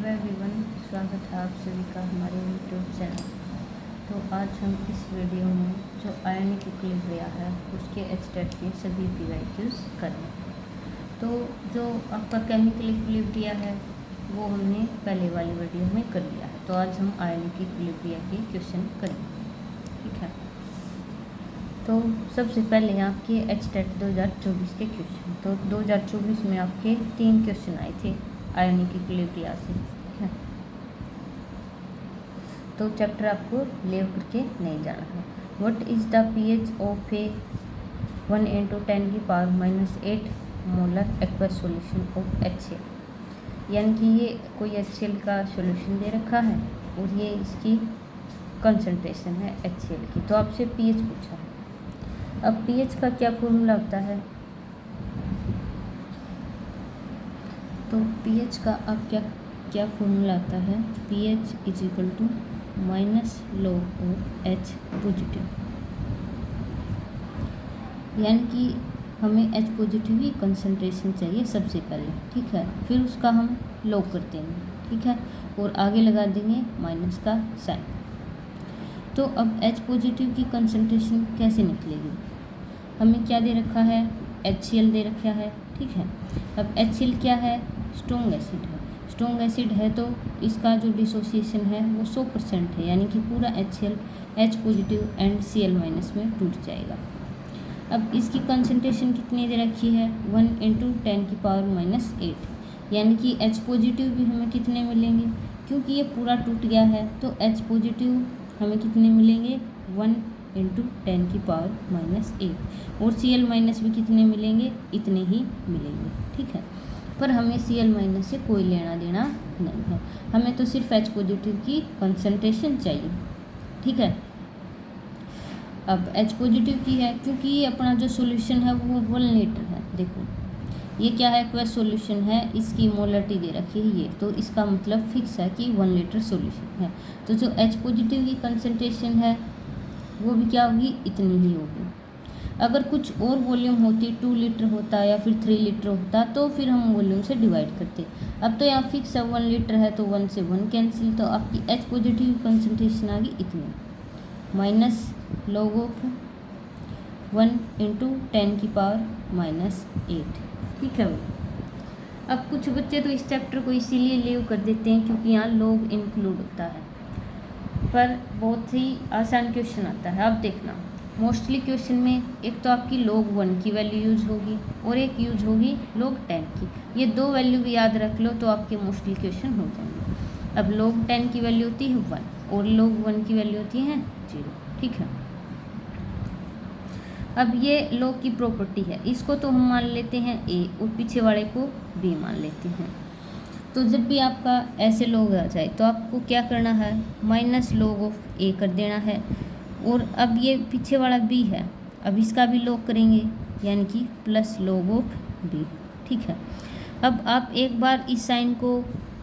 Hello everyone, स्वागत है आप सभी का हमारे यूट्यूब चैनल। तो आज हम इस वीडियो में जो आयनिक इक्विलिब्रिया है उसके एचटेट के सभी पीवाईक्यूज करेंगे। तो जो आपका केमिकल इक्विलिब्रिया है वो हमने पहले वाली वीडियो में कर लिया है। तो आज हम आयनिक इक्विलिब्रिया के क्वेश्चन करेंगे, ठीक है। तो सबसे पहले आपके एचटेट 2024 के क्वेश्चन। तो 2024 में आपके 3 क्वेश्चन आए थे आयनिक इक्विलिब्रिया से, ठीक है। तो चैप्टर आपको ले करके नहीं जाना है। What is the pH of A 1 × 10⁻⁻8 molar aqueous solution of HCl। यानी कि ये कोई HCl का सॉल्यूशन दे रखा है और ये इसकी कंसंट्रेशन है HCl की। तो आपसे पीएच पूछा है। अब पीएच का क्या फॉर्मूला होता है? तो पीएच का अब क्या फॉर्मूला आता है? pH = -log of H positive. यानी कि हमें H पॉजिटिव की कंसंट्रेशन चाहिए सबसे पहले, ठीक है। फिर उसका हम लॉग कर देंगे, ठीक है, और आगे लगा देंगे माइनस का साइन। तो अब H पॉजिटिव की कंसंट्रेशन कैसे निकलेगी? हमें क्या दे रखा है? HCl दे रखा है, ठीक है। अब HCl क्या है? स्ट्रॉन्ग एसिड है। स्ट्रॉन्ग एसिड है तो इसका जो डिसोसिएशन है वो 100% है, यानी कि पूरा HCl H positive and Cl minus में टूट जाएगा। अब इसकी कंसंट्रेशन कितनी दे रखी है? 1 × 10⁻⁸, यानी कि H पॉजिटिव भी हमें कितने मिलेंगे? क्योंकि ये पूरा टूट गया है तो H पॉजिटिव हमें कितने मिलेंगे? 1 × 10⁻⁸। और Cl माइनस भी कितने मिलेंगे? इतने ही मिलेंगे, ठीक है। पर हमें Cl माइनस से कोई लेना देना नहीं है, हमें तो सिर्फ H पॉजिटिव की कंसंट्रेशन चाहिए, ठीक है। अब H पॉजिटिव की है क्योंकि ये अपना जो सॉल्यूशन है वो 1 लीटर है। देखो ये क्या है? एक्वस सॉल्यूशन है, इसकी मोलरिटी दे रखी है ये, तो इसका मतलब फिक्स है कि 1 लीटर सॉल्यूशन है। तो जो H पॉजिटिव की कंसंट्रेशन है वो भी क्या होगी? इतनी ही होगी। अगर कुछ और वॉल्यूम होती, 2 लीटर होता या फिर 3 लीटर होता तो फिर हम वॉल्यूम से डिवाइड करते। अब तो यहाँ फिक्स है 1 लीटर है तो 1 से 1 कैंसिल, तो आपकी H पॉजिटिव कंसंट्रेशन आ गई इतनी, -log of 1 × 10⁻⁸, ठीक है। अब कुछ बच्चे तो इस चैप्टर को इसीलिए लीव कर देते हैं क्योंकि यहाँ log इंक्लूड होता है, पर बहुत ही आसान क्वेश्चन आता है। अब देखना, मोस्टली क्वेश्चन में एक तो आपकी log 1 की वैल्यू यूज होगी और एक यूज होगी log 10 की। ये 2 वैल्यू भी याद रख लो तो आपके मोस्टली क्वेश्चन हो जाएंगे। अब log 10 की वैल्यू होती है 1 और log 1 की वैल्यू होती है 0, ठीक है। अब ये log की प्रॉपर्टी है, इसको तो हम मान लेते हैं a और पीछे वाले को b मान लेते हैं। तो जब भी आपका ऐसे log आ जाए तो आपको क्या करना है? -log of a कर देना है। और अब ये पीछे वाला b है, अब इसका भी log करेंगे, यानी कि +log of b, ठीक है। अब आप एक बार इस साइन को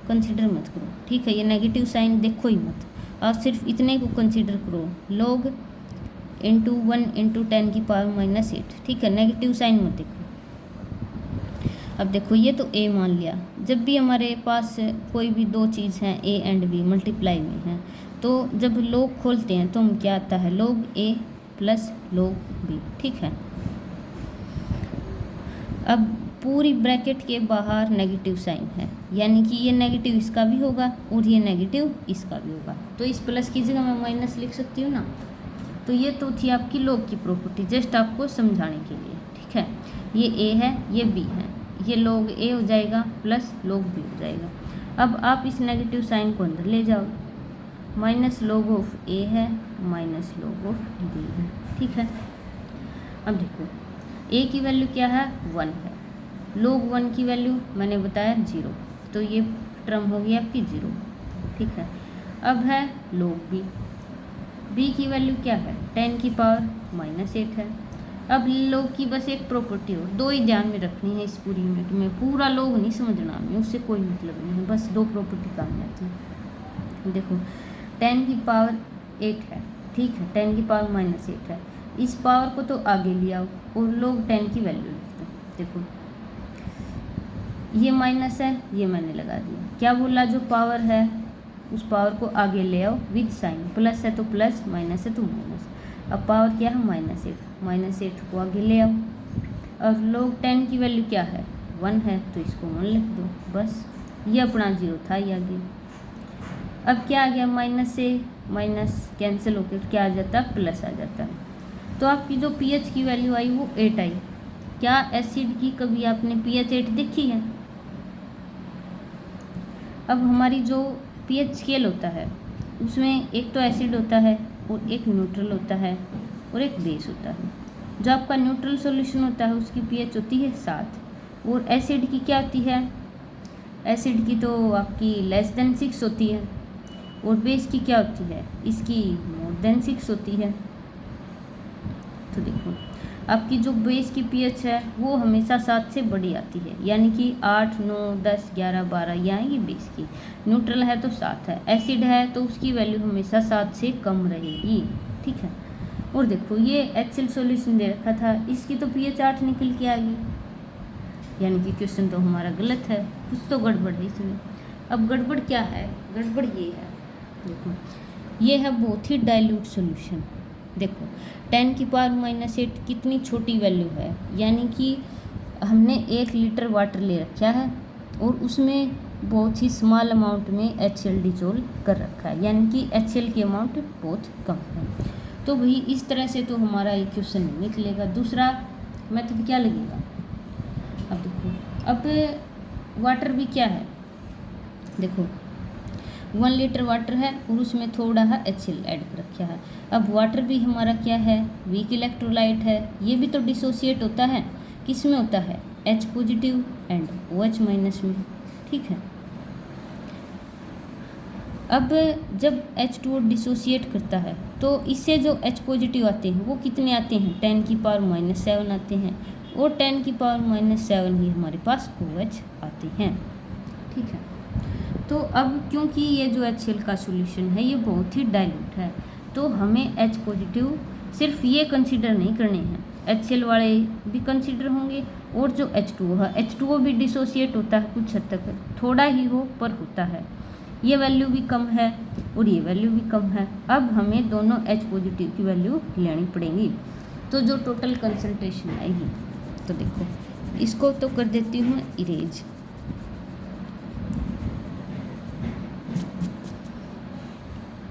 कंसिडर मत करो, ठीक है। ये नेगेटिव साइन देखो ही मत, आप सिर्फ इतने को कंसिडर करो, log × 1 × 10⁻⁸, ठीक है। नेगेटिव साइन मत देखो। अब देखो ये तो a मान लिया। जब भी हमारे पास कोई भी 2 चीज़ हैं a एंड b मल्टीप्लाई में हैं, तो जब log खोलते हैं तो हम क्या आता है? log a + log b, ठीक है। अब पूरी ब्रैकेट के बाहर नेगेटिव साइन है, यानी कि ये नेगेटिव इसका भी होगा और ये नेगेटिव इसका भी होगा, तो इस प्लस की जगह मैं माइनस लिख सकती हूँ ना। तो ये तो थी आपकी log की प्रॉपर्टी, जस्ट आपको समझाने के लिए, ठीक है। ये a है, ये b है, ये log a हो जाएगा +log b हो जाएगा। अब आप इस नेगेटिव साइन को अंदर ले जाओ, -log of a है, -log of b है, ठीक है। अब देखो a की वैल्यू क्या है? 1 है, log 1 की वैल्यू मैंने बताया 0, तो ये टर्म हो गई आपकी 0, ठीक है। अब है log b की वैल्यू क्या है? 10⁻⁻8 है। अब log की बस एक प्रॉपर्टी हो, 2 ही ध्यान में रखनी है इस पूरी यूनिट में, पूरा log नहीं समझना हमें, उससे कोई मतलब नहीं है, बस 2 प्रॉपर्टी काम में आती है। देखो 10⁻8 है, ठीक है, 10⁻⁻8 है, इस पावर को तो आगे ले आओ और log 10 की वैल्यू लिख दो। देखो ये माइनस है, ये मैंने लगा दिया। क्या बोला, जो पावर है उस पावर को आगे ले आओ विद साइन, प्लस है तो प्लस, माइनस है तो माइनस। अब पावर क्या है, -8 को आगे ले आओ। और log 10 की वैल्यू क्या है, 1 है, तो इसको 1 लिख दो बस। ये अपना 0 था, ये आगे। अब क्या आ गया, माइनस से माइनस कैंसिल होकर क्या आ जाता है, प्लस आ जाता है। तो आपकी जो pH की वैल्यू आई वो 8 आई। क्या एसिड की कभी आपने pH 8 देखी है? अब हमारी जो pH स्केल होता है उसमें एक तो एसिड होता है और एक न्यूट्रल होता है और एक बेस होता है। जो आपका न्यूट्रल सॉल्यूशन होता है उसकी pH होती है 7 और एसिड की क्या होती है, एसिड की तो आपकी <6 होती है और बेस की क्या होती है, इसकी <6 होती है। तो देखो आपकी जो बेस की pH है वो हमेशा 7 से बड़ी आती है, यानी कि 8, 9, 10, 11, 12 ये आएंगी बेस की। न्यूट्रल है तो 7 है, एसिड है तो उसकी वैल्यू हमेशा 7 से कम रहेगी, ठीक है। और देखो ये HCl सॉल्यूशन दे रखा था, इसकी तो pH 8 निकल के आ गई, यानी कि क्वेश्चन तो हमारा गलत है, कुछ तो गड़बड़ है इसमें। अब गड़बड़ क्या है, गड़बड़ ये है, देखो ये है बहुत ही डाइल्यूट सॉल्यूशन। देखो 10 की पावर -8 कितनी छोटी वैल्यू है, यानी कि हमने 1 लीटर वाटर ले रखा है और उसमें बहुत ही स्मॉल अमाउंट में HCl डिजोल्व कर रखा है, यानी कि HCl की अमाउंट बहुत कम है। तो भाई इस तरह से तो हमारा ये क्वेश्चन नहीं निकलेगा। दूसरा मेथड क्या लगेगा, अब देखो अब वाटर भी क्या है, देखो 1 लीटर वाटर है और उसमें थोड़ा है HCl ऐड कर रखा है। अब वाटर भी हमारा क्या है, वीक इलेक्ट्रोलाइट है, ये भी तो डिसोसिएट होता है, किस में होता है, H positive and OH minus में, ठीक है। अब जब H2O डिसोसिएट करता है तो इससे जो H पॉजिटिव आते हैं वो कितने आते हैं, 10 की पावर -7 आते हैं और 10 की पावर -7 ही हमारे पास OH आते हैं, ठीक है। तो अब क्योंकि ये जो HCl का सॉल्यूशन है ये बहुत ही डाइल्यूट है, तो हमें H पॉजिटिव सिर्फ ये कंसीडर नहीं करने हैं, HCl वाले भी कंसीडर होंगे और जो H2O है, H2O भी डिसोसिएट होता है कुछ हद तक, थोड़ा ही हो पर होता है। ये वैल्यू भी कम है और ये वैल्यू भी कम है। अब हमें दोनों H पॉजिटिव की वैल्यू लेनी पड़ेगी, तो जो टोटल कंसंट्रेशन आएगी, तो देखो इसको तो कर देती हूँ इरेज।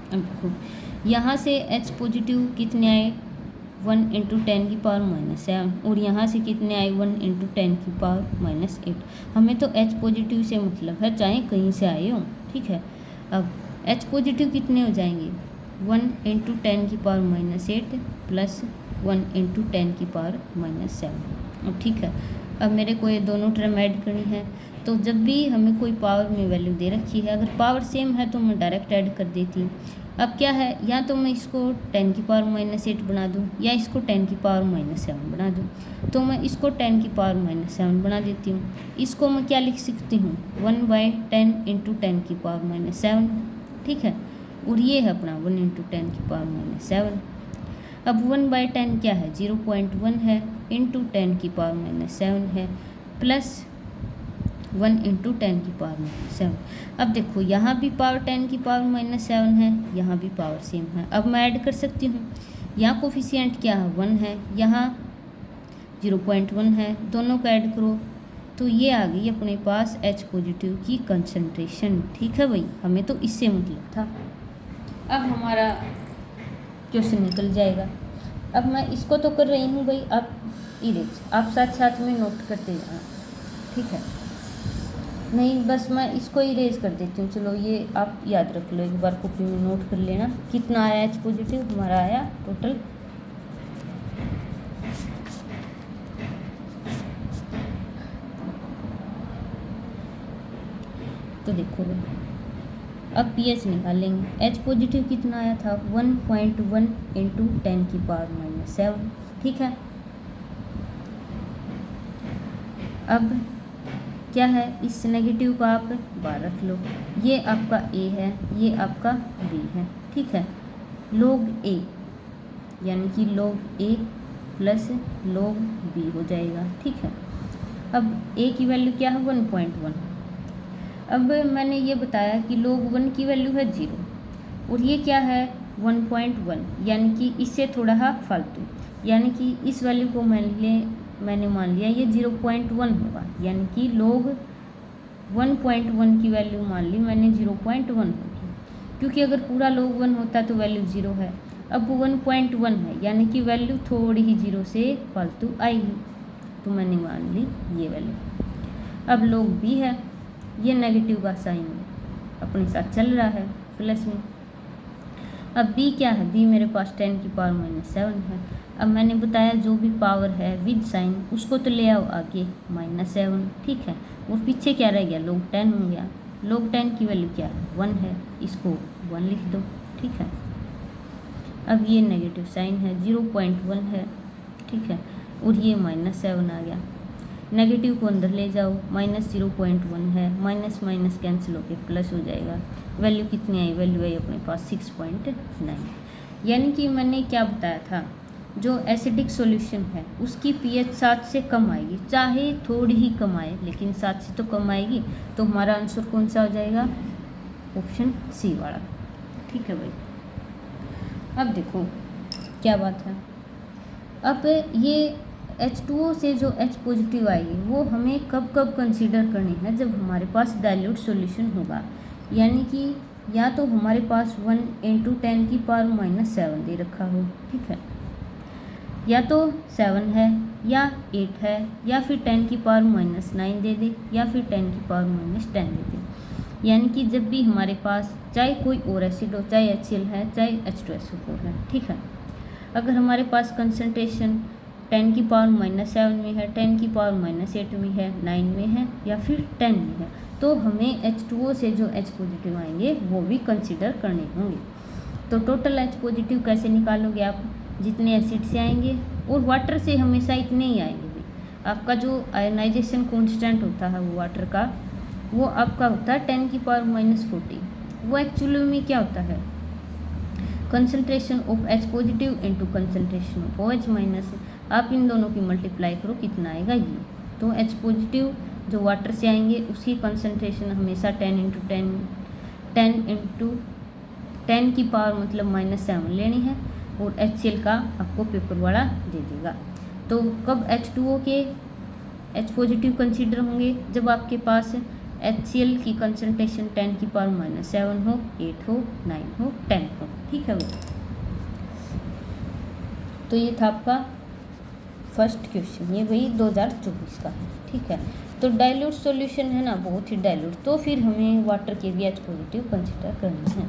अब देखो यहाँ से H पॉजिटिव कितने आए, 1 × 10 की पावर -7 और यहाँ से कितने आए, 1 × 10 की पावर -8। हमें तो H पॉजिटिव से मतलब है, चाहे कहीं से आए हों, ठीक है। अब H पॉजिटिव कितने हो जाएंगे, 1 × 10 की पावर -8 प्लस 1 × 10 की पावर -7। अब ठीक है, अब मेरे को ये दोनों टर्म ऐड करनी है, तो जब भी हमें कोई पावर में वैल्यू दे रखी है, अगर पावर सेम है तो मैं डायरेक्ट ऐड कर देती। अब क्या है, या तो मैं इसको 10 की पावर -8 बना दूं या इसको 10 की पावर -7 बना दूं, तो मैं इसको 10 की पावर -7 बना देती हूँ। इसको मैं क्या लिख सकती हूँ, 1/10 × 10 की पावर -7, ठीक है। और ये है अपना 1 × 10 की पावर -7। अब 1/10 क्या है, 0.1 है, इंटू 10 की पावर -7 है, प्लस 1 × 10 की पावर -7। अब देखो यहाँ भी पावर 10 की पावर -7 है, यहाँ भी पावर सेम है। अब मैं ऐड कर सकती हूँ, यहाँ कोफिशिएंट क्या है, 1 है, यहाँ 0.1 है, दोनों का ऐड करो तो ये आ गई अपने पास H पॉजिटिव की कंसंट्रेशन, ठीक है भाई, हमें तो इससे मतलब था। अब हमारा क्वेश्चन निकल जाएगा। अब मैं इसको तो कर रही हूँ भाई, आप इरेज, आप साथ साथ में नोट करते जाना, ठीक है। नहीं बस मैं इसको इरेज कर देती हूँ, चलो ये आप याद रख लो, एक बार कॉपी में नोट कर लेना। कितना आया H पॉजिटिव, हमारा आया टोटल तो देखो भाई, अब pH निकालेंगे। H पॉजिटिव कितना आया था, 1.1 × 10 की पावर -7, ठीक है। अब क्या है, इस नेगेटिव का आप बाहर रख लो, ये आपका A है, ये आपका B है, ठीक है। log A यानी कि log A plus log B हो जाएगा, ठीक है। अब ए की वैल्यू क्या है 1.1। अब मैंने ये बताया कि log 1 की वैल्यू है 0 और ये क्या है 1.1, यानी कि इससे थोड़ा फालतू, यानी कि इस वैल्यू को मैंने मान लिया ये 0.1 होगा, यानी कि log 1.1 की वैल्यू मान ली मैंने 0.1 होगी, क्योंकि अगर पूरा log 1 होता तो वैल्यू 0 है। अब 1.1 है, यानी कि वैल्यू थोड़ी ही 0 से फालतू आएगी, तो मैंने मान ली ये वैल्यू। अब log b है, ये नेगेटिव का साइन अपने साथ चल रहा है प्लस में। अब b क्या है, b मेरे पास 10 की पावर -7 है। अब मैंने बताया जो भी पावर है विद साइन उसको तो ले आओ आगे -7, ठीक है। और पीछे क्या रह गया log 10 हो गया। log 10 की वैल्यू क्या है 1 है, इसको 1 लिख दो, ठीक है। अब ये नेगेटिव साइन है 0.1 है, ठीक है, और ये -7 आ गया। नेगेटिव को अंदर ले जाओ, -0.1 है, माइनस माइनस कैंसिल होके प्लस हो जाएगा। वैल्यू कितनी आई, वैल्यू आई अपने पास 6.9। यानी कि मैंने क्या बताया था, जो एसिडिक सॉल्यूशन है उसकी पीएच 7 से कम आएगी, चाहे थोड़ी ही कम आए लेकिन 7 से तो कम आएगी। तो हमारा आंसर कौन सा हो जाएगा, ऑप्शन सी वाला, ठीक है भाई। अब देखो क्या बात है, अब ये H2O से जो H पॉजिटिव आएगी वो हमें कब कब कंसीडर करनी है, जब हमारे पास डाइल्यूट सॉल्यूशन होगा, यानी कि या तो हमारे पास 1 × 10 की पावर -7 दे रखा हो, ठीक है, या तो 7 है या 8 है, या फिर 10 की पावर -9 दे दे, या फिर 10 की पावर -10 दे दे। यानी कि जब भी हमारे पास चाहे कोई और एसिड हो, चाहे HCl है चाहे H2SO4 है, ठीक है, अगर हमारे पास कंसनट्रेशन 10 की पावर -7 में है, 10 की पावर -8 में है, 9 में है या फिर 10 में है, तो हमें H2O से जो H पॉजिटिव आएंगे वो भी कंसीडर करने होंगे। तो टोटल H पॉजिटिव कैसे निकालोगे आप, जितने एसिड से आएंगे, और वाटर से हमेशा इतने ही आएंगे भी। आपका जो आयनाइजेशन कॉन्स्टेंट होता है वो वाटर का, वो आपका होता है 10 की पावर -40। वो एक्चुअली में क्या होता है, concentration of H positive into concentration of OH minus. आप इन दोनों की मल्टीप्लाई करो कितना आएगा ये, तो H पॉजिटिव जो वाटर से आएंगे उसकी कंसनट्रेशन हमेशा 10 की पावर मतलब -7 लेनी है, और HCl का आपको पेपर वाला दे देगा। तो कब H2O के H पॉजिटिव कंसीडर होंगे, जब आपके पास HCl की कंसनट्रेशन 10 की पावर -7 हो, 8 हो, 9 हो, 10 हो, ठीक है वो। तो ये था आपका फर्स्ट क्वेश्चन, ये वही 2024 का है, ठीक है। तो डाइल्यूट सॉल्यूशन है ना, बहुत ही डाइल्यूट, तो फिर हमें वाटर के भी H पॉजिटिव कंसीडर करना है।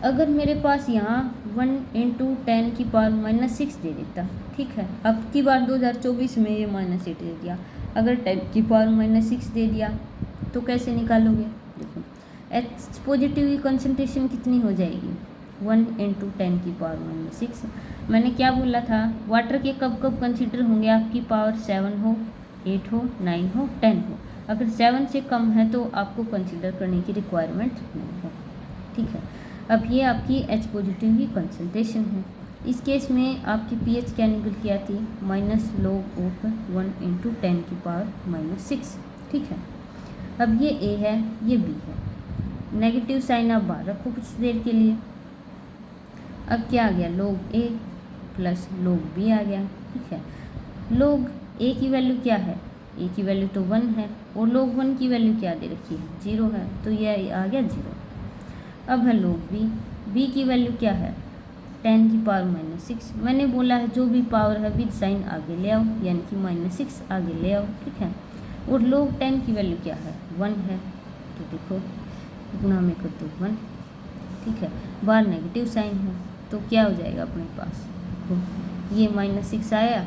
अगर मेरे पास यहाँ 1 × 10 की पावर -6 दे देता, ठीक है, अब की बार 2024 में ये -8 दे दिया, अगर 10 की पावर -6 दे दिया तो कैसे निकालोगे, देखो H पॉजिटिव की कंसनट्रेशन कितनी हो जाएगी 1 × 10 की पावर -6। मैंने क्या बोला था, वाटर के कब कब कंसीडर होंगे, आपकी पावर 7 हो, 8 हो, 9 हो, 10 हो। अगर 7 से कम है तो आपको कंसीडर करने की रिक्वायरमेंट नहीं है, ठीक है। अब ये आपकी H पॉजिटिव की कंसनट्रेशन है। इस केस में आपकी pH क्या निकल के आती है, -log ऑफ 1 × 10 की पावर -6, ठीक है। अब ये A है, ये B है, नेगेटिव साइन आप बाहर रखो कुछ देर के लिए। अब क्या आ गया, log A plus log B आ गया, ठीक है। log A की वैल्यू क्या है, A की वैल्यू तो 1 है, और log 1 की वैल्यू क्या दे रखी है 0 है, तो ये आ गया 0। अब है log B, B की वैल्यू क्या है 10 की पावर -6। मैंने बोला है जो भी पावर है विद साइन आगे ले आओ, यानी कि -6 आगे ले आओ, ठीक है। और log 10 की वैल्यू क्या है 1 है, तो देखो गुणा में कर दो 1, ठीक है, बाहर नेगेटिव साइन है तो क्या हो जाएगा अपने पास, देखो ये -6 आया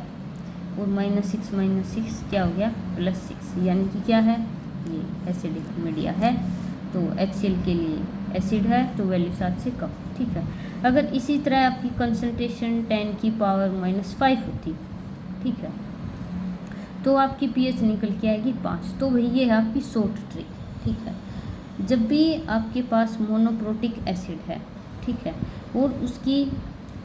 और -6 क्या हो गया +6, यानी कि क्या है ये एसिडिक मीडिया है, तो HCl के लिए एसिड है तो वैल्यू 7 से कम, ठीक है। अगर इसी तरह आपकी कंसनट्रेशन 10 की पावर -5 होती, ठीक है, तो आपकी pH निकल के आएगी 5। तो वही ये है आपकी शॉर्ट ट्रिक, ठीक है। जब भी आपके पास मोनोप्रोटिक एसिड है, ठीक है, और उसकी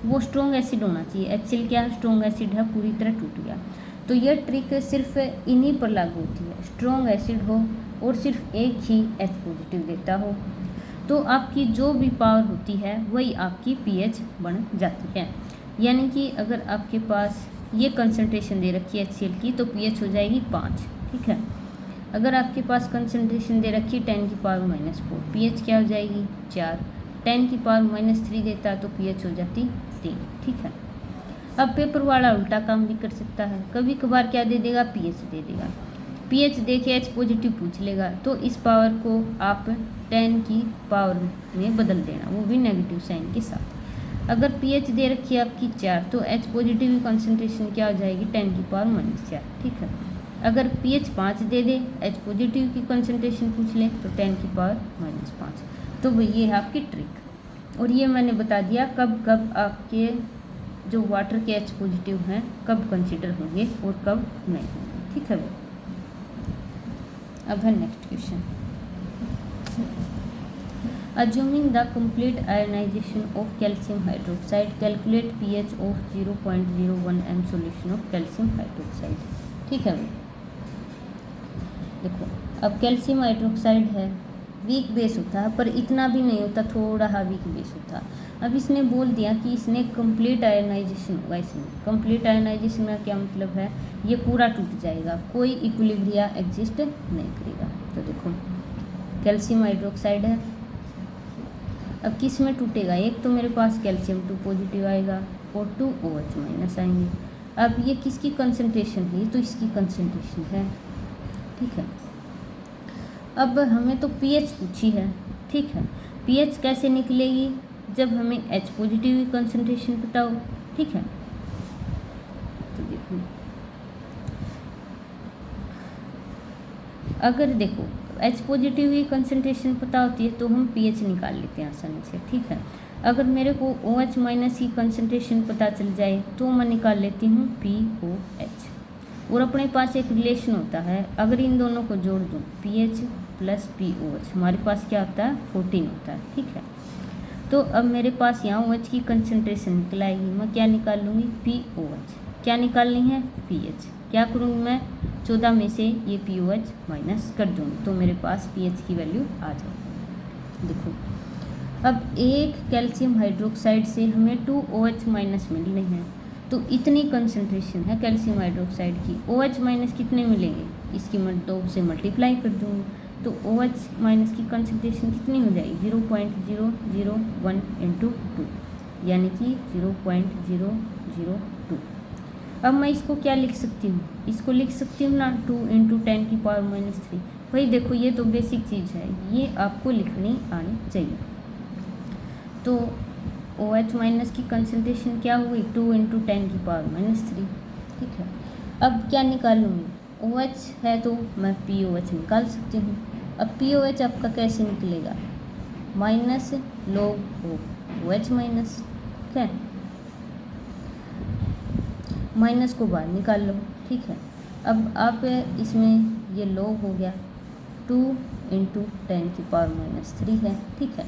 वो स्ट्रॉन्ग एसिड होना चाहिए, HCl क्या स्ट्रॉन्ग एसिड है, पूरी तरह टूट गया, तो यह ट्रिक सिर्फ इन्हीं पर लागू होती है, स्ट्रॉन्ग एसिड हो और सिर्फ एक ही H पॉजिटिव देता हो, तो आपकी जो भी पावर होती है वही आपकी pH बन जाती है। यानी कि अगर आपके पास ये कंसंट्रेशन दे रखी है HCl की तो pH हो जाएगी 5, ठीक है। अगर आपके पास कंसंट्रेशन दे रखी है 10⁻⁴, pH क्या हो जाएगी 4, 10⁻³ देता तो pH हो जाती 3, ठीक है। अब पेपर वाला उल्टा काम भी कर सकता है, कभी कभार क्या दे देगा, pH दे देगा, pH दे के H पॉजिटिव पूछ लेगा, तो इस पावर को आप 10 की पावर में बदल देना, वो भी नेगेटिव साइन के साथ। अगर pH दे रखी है आपकी 4 तो H पॉजिटिव की कंसंट्रेशन क्या हो जाएगी 10⁻⁴, ठीक है। अगर pH 5 दे दे, H पॉजिटिव की कंसंट्रेशन पूछ ले तो 10⁻⁵, तो ये है आपकी ट्रिक। और ये मैंने बता दिया कब कब आपके जो वाटर के H पॉजिटिव हैं कब कंसिडर होंगे और कब नहीं होंगे, ठीक है। अब है next question, assuming the complete ionization of calcium hydroxide, calculate pH of 0.01 m solution of calcium hydroxide, ठीक है। देखो अब कैल्शियम हाइड्रोक्साइड है, वीक बेस होता है पर इतना भी नहीं होता, थोड़ा हा वीक बेस होता है। अब इसने बोल दिया कि इसने कंप्लीट आयनाइजेशन होगा, इसमें कंप्लीट आयनाइजेशन का क्या मतलब है, ये पूरा टूट जाएगा, कोई इक्विलिब्रिया एग्जिस्ट नहीं करेगा। तो देखो कैल्शियम हाइड्रोक्साइड है, अब किस में टूटेगा, एक तो मेरे पास कैल्शियम 2 पॉजिटिव आएगा और 2 OH- आएंगे। अब ये किसकी कंसंट्रेशन है, तो इसकी कंसंट्रेशन है, ठीक है। अब हमें तो pH पूछी है, ठीक है। pH कैसे निकलेगी, जब हमें H पॉजिटिव की कंसंट्रेशन पता हो, ठीक है। तो देखो अगर देखो H पॉजिटिव की कंसंट्रेशन पता होती है तो हम pH निकाल लेते हैं आसानी से, ठीक है। अगर मेरे को OH- की कंसंट्रेशन पता चल जाए तो मैं निकाल लेती हूँ POH, और अपने पास एक रिलेशन होता है, अगर इन दोनों को जोड़ दूँ pH + POH, हमारे पास क्या होता है 14 होता है, ठीक है। तो अब मेरे पास यहाँ OH की कंसंट्रेशन निकल आएगी, मैं क्या निकाल लूँगी POH, क्या निकालनी है pH, क्या करूँगी मैं 14 में से ये POH माइनस कर दूँगी तो मेरे पास pH की वैल्यू आ जाएगी। देखो अब एक कैल्शियम हाइड्रोक्साइड से हमें 2 OH- मिल रहे हैं, तो इतनी कंसंट्रेशन है कैल्शियम हाइड्रोक्साइड की, OH- कितने मिलेंगे, इसकी मैं 2 से मल्टीप्लाई कर दूँगी तो OH- की कंसंट्रेशन कितनी हो जाएगी 0.001 × 2, यानी कि 0.002। अब मैं इसको क्या लिख सकती हूँ, इसको लिख सकती हूँ ना 2 × 10⁻³ भाई देखो ये तो बेसिक चीज़ है, ये आपको लिखनी आनी चाहिए। तो OH- की कंसंट्रेशन क्या हुई 2 × 10⁻³, ठीक है। अब क्या निकालूंगी, OH है तो मैं POH निकाल सकती हूँ। अब POH आपका कैसे निकलेगा, माइनस log OH-, ठीक है, माइनस को बाहर निकाल लो, ठीक है। अब आप इसमें ये log हो गया 2 × 10⁻³ है, ठीक है।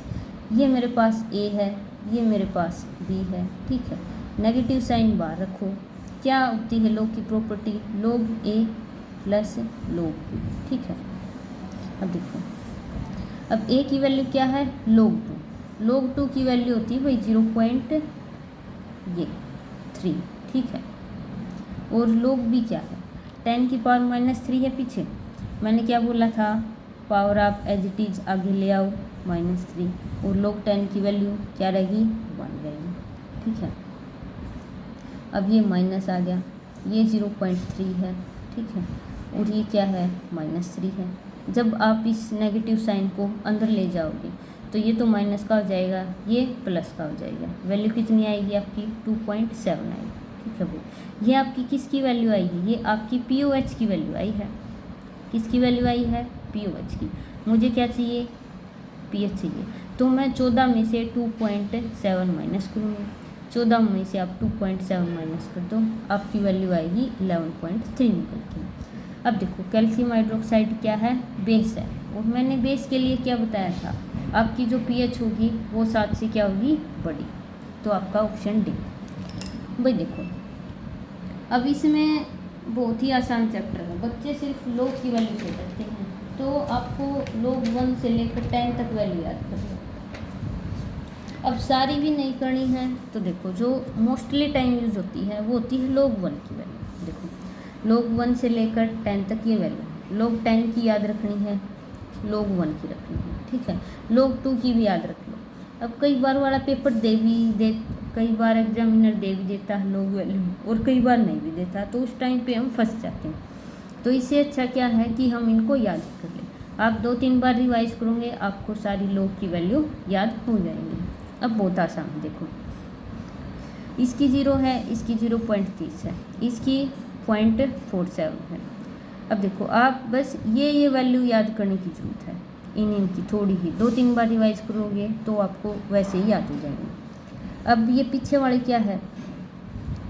ये मेरे पास A है, ये मेरे पास B है, ठीक है। नेगेटिव साइन बाहर रखो, क्या होती है log की property, log A + log B, ठीक है। अब देखो अब A की वैल्यू क्या है log 2, log 2 की वैल्यू होती है भाई 0.3, ठीक है। और log B क्या है 10⁻³ है, पीछे मैंने क्या बोला था, पावर आप एज इट इज आगे ले आओ -3, और log 10 की वैल्यू क्या रहेगी 1 रहेगी, ठीक है। अब ये माइनस आ गया, ये 0.3 है, ठीक है, और ये क्या है -3 है। जब आप इस नेगेटिव साइन को अंदर ले जाओगे तो ये तो माइनस का हो जाएगा, ये प्लस का हो जाएगा, वैल्यू कितनी आएगी आपकी 2.7 आएगी, ठीक है। वो ये आपकी किसकी वैल्यू आई है, ये आपकी POH की वैल्यू आई है, किसकी वैल्यू आई है POH की। मुझे क्या चाहिए pH चाहिए, तो मैं 14 में से 2.7 माइनस करूँगी, 14 में से आप 2.7 माइनस कर दो, आपकी वैल्यू आएगी 11.3 निकल के। अब देखो कैल्शियम हाइड्रोक्साइड क्या है बेस है, और मैंने बेस के लिए क्या बताया था, आपकी जो pH होगी वो 7 से क्या होगी बड़ी, तो आपका ऑप्शन डी। भाई देखो अब इसमें बहुत ही आसान चैप्टर है, बच्चे सिर्फ लॉग की वैल्यू से करते हैं। तो आपको log 1 से लेकर 10 तक वैल्यू याद करनी। अब सारी भी नहीं करनी है तो देखो जो मोस्टली टाइम यूज होती है वो होती है log 1 की वैल्यू। देखो log 1 से लेकर 10 तक ये वैल्यू, log 10 की याद रखनी है, log 1 की रखनी है, ठीक है। log 2 की भी याद रख लो। अब कई बार वाला पेपर कई बार एग्जामिनर दे भी देता है log वैल्यू और कई बार नहीं भी देता, तो उस टाइम पे हम फंस जाते हैं। तो इससे अच्छा क्या है कि हम इनको याद कर लें। आप 2-3 बार रिवाइज करोगे आपको सारी log की वैल्यू याद हो जाएंगी। अब बहुत आसान है, देखो इसकी 0 है, इसकी 0.30 है, इसकी 0.47 है। अब देखो आप बस ये वैल्यू याद करने की जरूरत है, इनकी थोड़ी ही 2-3 बार रिवाइज करोगे तो आपको वैसे ही याद हो जाएंगे। अब ये पीछे वाले क्या है,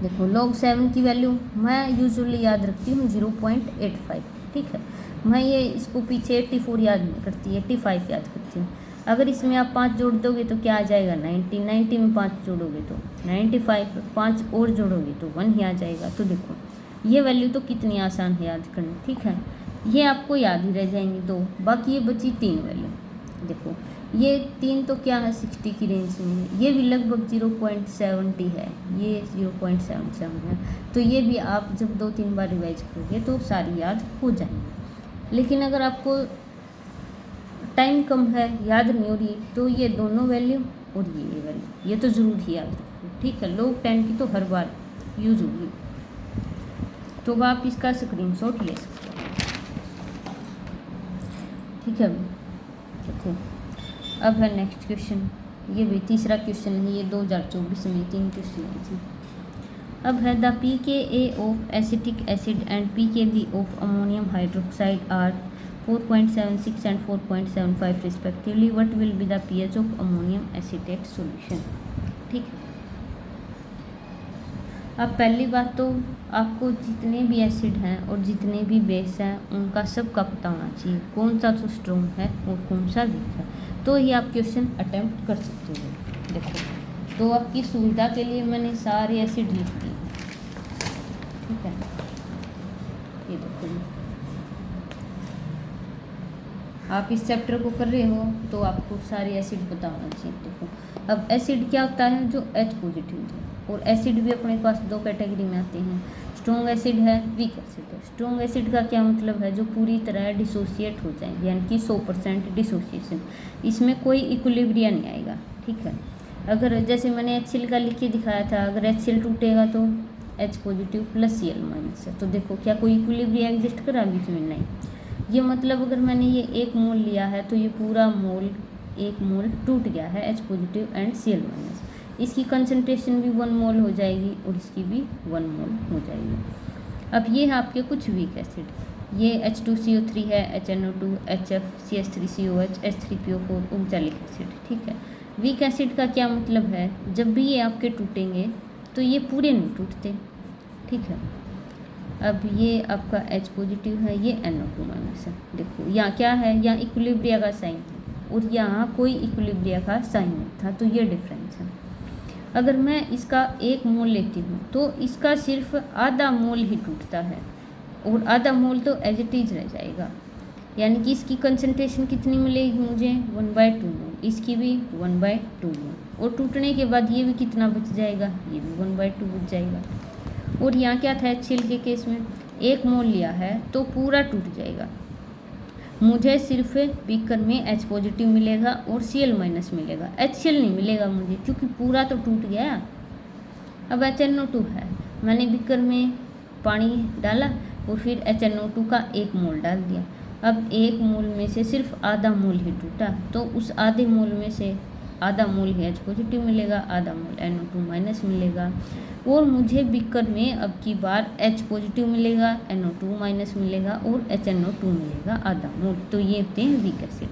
देखो log 7 की वैल्यू मैं यूजुअली याद रखती हूँ 0.85, ठीक है। मैं ये इसको पीछे 84 याद नहीं करती, 85 याद करती हूँ। अगर इसमें आप 5 जोड़ दोगे तो क्या आ जाएगा 90 में 5 जोड़ोगे तो 95, 5 और जोड़ोगे तो 1 ही आ जाएगा। तो देखो ये वैल्यू तो कितनी आसान है याद करनी, ठीक है। ये आपको याद ही रह जाएंगे 2, बाकी ये बची 3 वैल्यू। देखो ये 3 तो क्या है 60 की रेंज में है, ये भी लगभग 0.70 है, ये 0.77 है। तो ये भी आप जब 2-3 बार रिवाइज करोगे तो सारी याद हो जाएंगी। लेकिन अगर आपको टाइम कम है, याद नहीं हो रही, तो ये दोनों वैल्यू और ये वैल्यू ये तो ज़रूर ही याद रखो, ठीक है। log 10 की तो हर बार यूज होगी, तो आप इसका स्क्रीनशॉट ले सकते हो, ठीक है। देखो अब है नेक्स्ट क्वेश्चन, ये भी तीसरा क्वेश्चन है, ये 2024 में 3 क्वेश्चन आई थी। अब है the pKa of acetic acid and pKb of ammonium hydroxide are 4.76 and 4.75 respectively. What will be the pH of ammonium acetate solution? ठीक है। अब पहली बात तो आपको जितने भी एसिड हैं और जितने भी बेस हैं उनका सबका पता होना चाहिए, कौन सा तो स्ट्रॉन्ग है और कौन सा वीक है, तो ये आप क्वेश्चन अटेम्प्ट कर सकते हो। देखो तो आपकी सुविधा के लिए मैंने सारे एसिड लिख दिए, ठीक है। ये देखो आप इस चैप्टर को कर रहे हो तो आपको सारे एसिड पता होना चाहिए। देखो अब एसिड क्या होता है, जो H पॉजिटिव है, और एसिड भी अपने पास 2 कैटेगरी में आते हैं, स्ट्रॉन्ग एसिड है, वीक एसिड है। स्ट्रॉन्ग एसिड का क्या मतलब है, जो पूरी तरह डिसोसिएट हो जाए, यानी कि 100% डिसोसिएशन, इसमें कोई इक्विलिब्रिया नहीं आएगा, ठीक है। अगर जैसे मैंने HCl का लिख के दिखाया था, अगर HCl टूटेगा तो H positive plus Cl minus है, तो देखो क्या कोई इक्विलिब्रिया एग्जिस्ट करा बीच में, नहीं। ये मतलब अगर मैंने ये 1 मोल लिया है तो ये पूरा मोल 1 मोल टूट गया है, H positive and Cl minus, इसकी कंसंट्रेशन भी 1 मोल हो जाएगी और इसकी भी 1 मोल हो जाएगी। अब ये है आपके कुछ वीक एसिड, ये H2CO3 है, HNO2, HF, CH3COH, H3PO4 oxalic acid, ठीक है। वीक एसिड का क्या मतलब है, जब भी ये आपके टूटेंगे तो ये पूरे नहीं टूटते, ठीक है। अब ये आपका H पॉजिटिव है, ये NO2 माइनस है। देखो यहाँ क्या है, यहाँ इक्विलिब्रिया का साइन है और यहाँ कोई इक्विलिब्रिया का साइन नहीं था, तो ये डिफरेंस है। अगर मैं इसका 1 मोल लेती हूँ तो इसका सिर्फ आधा मोल ही टूटता है और आधा मोल तो एज इट इज रह जाएगा, यानी कि इसकी कंसंट्रेशन कितनी मिलेगी मुझे 1/2 मोल, इसकी भी 1/2 मोल, और टूटने के बाद ये भी कितना बच जाएगा, ये भी 1/2 बच जाएगा। और यहाँ क्या था HCl के केस में 1 मोल लिया है तो पूरा टूट जाएगा, मुझे सिर्फ बीकर में H पॉजिटिव मिलेगा और Cl माइनस मिलेगा, HCl नहीं मिलेगा मुझे क्योंकि पूरा तो टूट गया। अब HNO2 है, मैंने बीकर में पानी डाला और फिर HNO2 का 1 मोल डाल दिया। अब 1 मोल में से सिर्फ आधा मोल ही टूटा, तो उस आधे मोल में से आधा मोल ही H पॉजिटिव मिलेगा, आधा मोल NO2 माइनस मिलेगा, और मुझे बीकर में अब की बार H पॉजिटिव मिलेगा, NO2 माइनस मिलेगा और HNO2 मिलेगा आधा मोल, तो ये होते हैं वीक एसिड।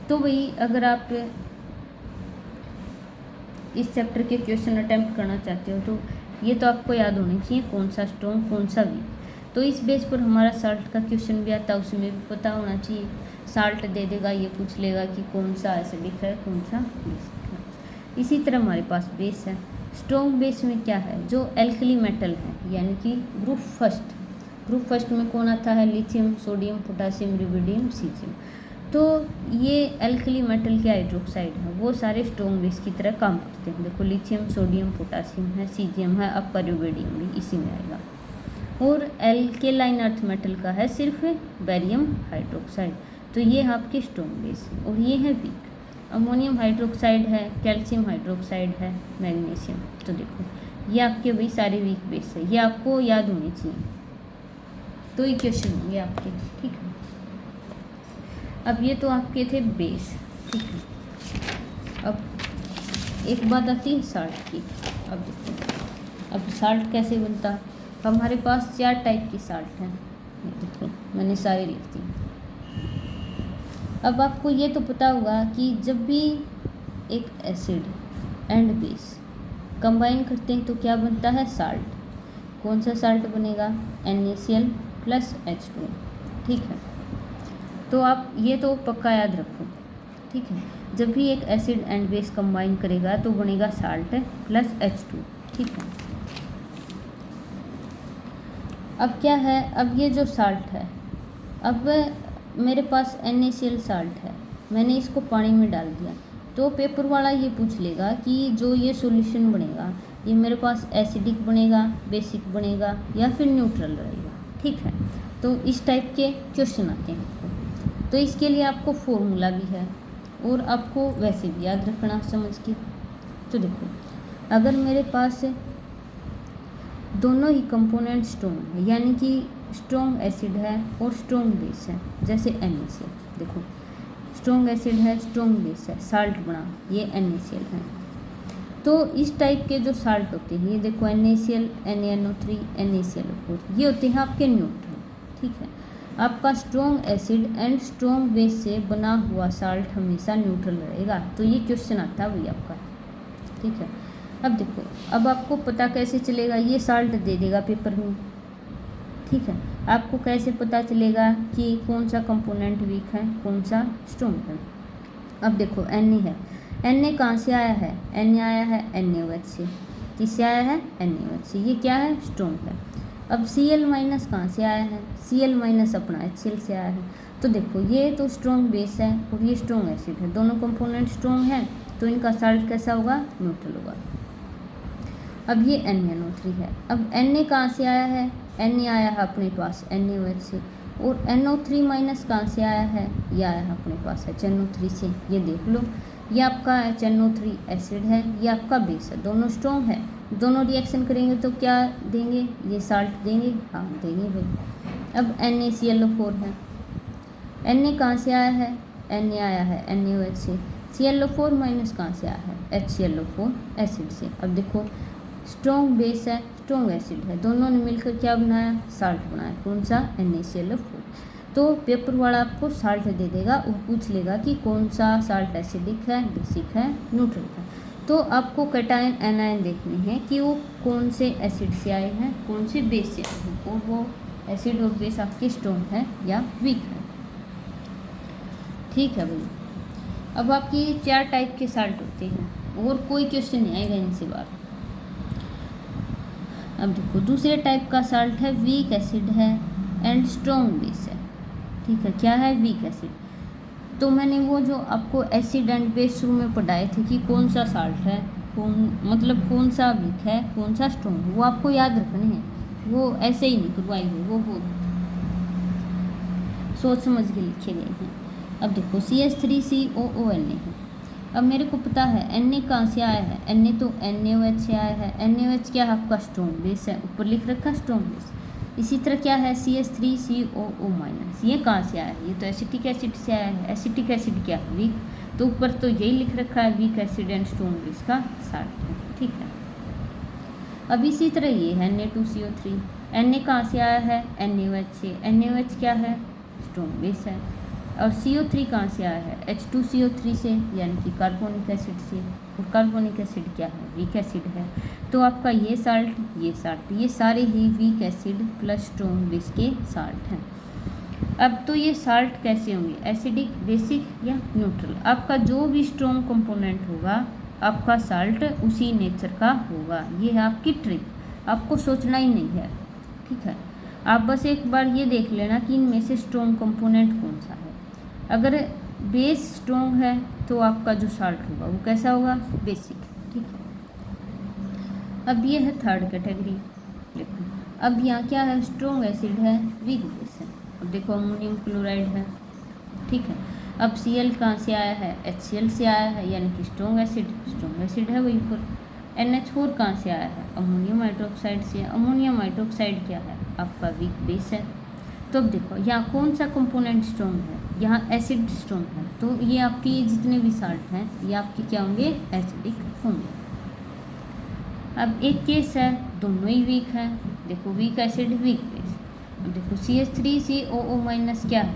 तो वही अगर आप इस चैप्टर के क्वेश्चन अटेम्प्ट करना चाहते हो तो ये तो आपको याद होनी चाहिए कौन सा स्ट्रॉन्ग कौन सा वीक। तो इस बेस पर हमारा साल्ट का क्वेश्चन भी आता है, उसमें भी पता होना चाहिए, साल्ट दे देगा, ये पूछ लेगा कि कौन सा एसिडिक है कौन सा बेसिक है। इसी तरह हमारे पास बेस है, स्ट्रॉन्ग बेस में क्या है, जो एल्कली मेटल है, यानी कि ग्रुप फर्स्ट ग्रुप फर्स्ट में कौन आता है, lithium, sodium, potassium, rubidium, caesium. तो ये एल्कली मेटल के हाइड्रोक्साइड है, वो सारे स्ट्रॉन्ग बेस की तरह काम करते हैं। देखो लिथियम, सोडियम, पोटासियम है, सीजियम है, आपका रुबिडियम भी इसी में आएगा। और एल्केलाइन अर्थ मेटल का है सिर्फ बेरियम हाइड्रोक्साइड। तो ये है आपके स्ट्रॉन्ग बेस और ये है वीक। अमोनियम हाइड्रोक्साइड है, कैल्शियम हाइड्रोक्साइड है, मैग्नीशियम। तो देखो ये आपके भाई सारे वीक बेस है, ये आपको याद होने चाहिए। तो ये क्वेश्चन होंगे आपके, ठीक है। अब ये तो आपके थे बेस, ठीक है। अब एक बात आती है साल्ट की। अब देखो अब साल्ट कैसे बनता है। हमारे पास 4 टाइप की साल्ट हैं, देखो मैंने सारे लिख दी। अब आपको ये तो पता होगा कि जब भी एक एसिड एंड बेस कंबाइन करते हैं तो क्या बनता है, साल्ट। कौन सा साल्ट बनेगा, NaCl + H2, ठीक है। तो आप ये तो पक्का याद रखो, ठीक है। जब भी एक एसिड एंड बेस कंबाइन करेगा तो बनेगा साल्ट + H2, ठीक है। अब क्या है, अब ये जो साल्ट है, अब मेरे पास NaCl साल्ट है, मैंने इसको पानी में डाल दिया, तो पेपर वाला ये पूछ लेगा कि जो ये सॉल्यूशन बनेगा ये मेरे पास एसिडिक बनेगा, बेसिक बनेगा या फिर न्यूट्रल रहेगा, ठीक है। तो इस टाइप के क्वेश्चन आते हैं। तो इसके लिए आपको फॉर्मूला भी है और आपको वैसे भी याद रखना समझ के। तो देखो अगर मेरे पास दोनों ही कंपोनेंट स्ट्रॉन्ग है, यानी कि स्ट्रॉन्ग एसिड है और स्ट्रॉन्ग बेस है, जैसे NaCl, देखो स्ट्रॉन्ग एसिड है, स्ट्रॉन्ग बेस है, साल्ट बना, ये NaCl है। तो इस टाइप के जो साल्ट होते हैं, ये देखो NaCl, NaNO3, NaCl4, ये होते हैं आपके न्यूट्रल, ठीक है। आपका strong acid and strong base से बना हुआ साल्ट हमेशा न्यूट्रल रहेगा। तो ये क्वेश्चन आता है वही आपका, ठीक है। अब देखो अब आपको पता कैसे चलेगा, ये साल्ट दे देगा पेपर में, ठीक है। आपको कैसे पता चलेगा कि कौन सा कंपोनेंट वीक है, कौन सा स्ट्रॉन्ग है। अब देखो Na है, Na कहाँ से आया है, Na आया है NaOH से। किससे आया है, NaOH से, ये क्या है, स्ट्रॉन्ग है। अब Cl- कहाँ से आया है, Cl- अपना HCl से आया है। तो देखो ये तो स्ट्रॉन्ग बेस है और ये स्ट्रॉन्ग एसिड है, दोनों कंपोनेंट स्ट्रॉन्ग है, तो इनका साल्ट कैसा होगा, न्यूट्रल होगा। अब ये NaNO3 है, अब Na कहाँ से आया है, Na आया है अपने पास NaOH से, और NO3- कहाँ से आया है, ये आया है अपने पास HNO3 से। ये देख लो ये आपका HNO3 एसिड है, ये आपका बेस है, दोनों स्ट्रॉन्ग है, दोनों रिएक्शन करेंगे तो क्या देंगे, ये साल्ट देंगे, हाँ देंगे भाई। अब NaCl4 है, Na कहाँ से आया है, Na आया है NaOH से, Cl4- कहाँ से आया है, HCl4 एसिड से। अब देखो स्ट्रॉन्ग बेस है, स्ट्रॉन्ग एसिड है, दोनों ने मिलकर क्या बनाया, साल्ट बनाया, कौन सा, NaCl4। तो पेपर वाला आपको साल्ट दे देगा और पूछ लेगा कि कौन सा साल्ट एसिडिक है, बेसिक है, न्यूट्रल है। तो आपको कैटायन एनायन देखने हैं कि वो कौन से एसिड से आए हैं, कौन से बेस से आए हैं, और वो एसिड और बेस आपके स्ट्रॉन्ग है या वीक है, ठीक है भाई। अब आपकी 4 टाइप के साल्ट होते हैं और कोई क्वेश्चन नहीं आएगा इनसे बाहर। अब देखो दूसरे टाइप का साल्ट है, वीक एसिड है एंड स्ट्रॉन्ग बेस है, ठीक है। क्या है, वीक एसिड। तो मैंने वो जो आपको एसिड एंड बेस शुरू में पढ़ाए थे कि कौन सा साल्ट है, मतलब कौन सा वीक है, कौन सा स्ट्रॉन्ग है, वो आपको याद रखने हैं, वो ऐसे ही नहीं करवाए हुए, वो सोच समझ के लिखे गए हैं। अब देखो CH3COONA है। अब मेरे को पता है Na कहाँ से आया है, Na तो NaOH से आया है, NaOH क्या है आपका स्ट्रॉन्ग बेस है, ऊपर लिख रखा है स्ट्रॉन्ग बेस। इसी तरह क्या है CH3COO-, ये कहाँ से आया है, ये तो एसिटिक एसिड से आया है। एसिटिक एसिड क्या है, वीक, तो ऊपर तो यही लिख रखा है weak acid and strong base का साल्ट है, ठीक है। अब इसी तरह ये है Na2CO3, Na कहाँ से आया है, NaOH से, NaOH क्या है, स्ट्रॉन्ग बेस है। और CO3 कहाँ से आया है, H2CO3 से, यानी कि कार्बोनिक एसिड से, और कार्बोनिक एसिड क्या है, वीक एसिड है। तो आपका ये साल्ट, ये सारे ही weak acid plus strong base के साल्ट हैं। अब तो ये साल्ट कैसे होंगे, एसिडिक, बेसिक या न्यूट्रल। आपका जो भी स्ट्रॉन्ग कंपोनेंट होगा आपका साल्ट उसी नेचर का होगा। ये है आपकी ट्रिक, आपको सोचना ही नहीं है, ठीक है। आप बस एक बार ये देख लेना कि इनमें से स्ट्रॉन्ग कंपोनेंट कौन सा है। अगर बेस स्ट्रॉन्ग है तो आपका जो साल्ट होगा वो कैसा होगा, बेसिक। ठीक है, अब ये है थर्ड कैटेगरी। देखो अब यहाँ क्या है, स्ट्रॉन्ग एसिड है, वीक बेस है। अब देखो अमोनियम क्लोराइड है। ठीक है, अब Cl कहाँ से आया है, HCl से आया है, यानी कि स्ट्रॉन्ग एसिड है वहीं पर। NH4 कहाँ से आया है, अमोनियम हाइड्रोक्साइड से। अमोनियम हाइड्रोक्साइड क्या है, आपका वीक बेस है। तो अब देखो यहाँ कौन सा कंपोनेंट स्ट्रॉन्ग है, यहाँ एसिड स्ट्रॉन्ग है, तो ये आपके जितने भी साल्ट हैं ये आपके क्या होंगे, एसिडिक होंगे। अब एक केस है दोनों ही वीक हैं, देखो वीक एसिड वीक बेस। अब देखो CH3COO- क्या है,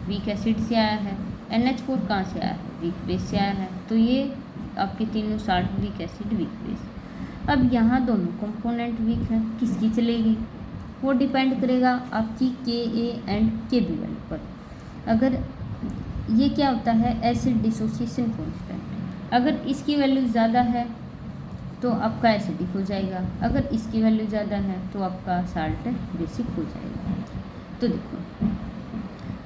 वीक एसिड से आया है। NH4 कहाँ से आया है, वीक बेस से आया है। तो ये आपके तीनों salt weak acid weak base. अब यहाँ दोनों कंपोनेंट वीक हैं, किसकी चलेगी, वो डिपेंड करेगा आपकी Ka एंड Kb वैल्यू पर। अगर ये क्या होता है, एसिड डिसोसिएशन कांस्टेंट, अगर इसकी वैल्यू ज़्यादा है तो आपका एसिडिक हो जाएगा, अगर इसकी वैल्यू ज़्यादा है तो आपका साल्ट बेसिक हो जाएगा। तो देखो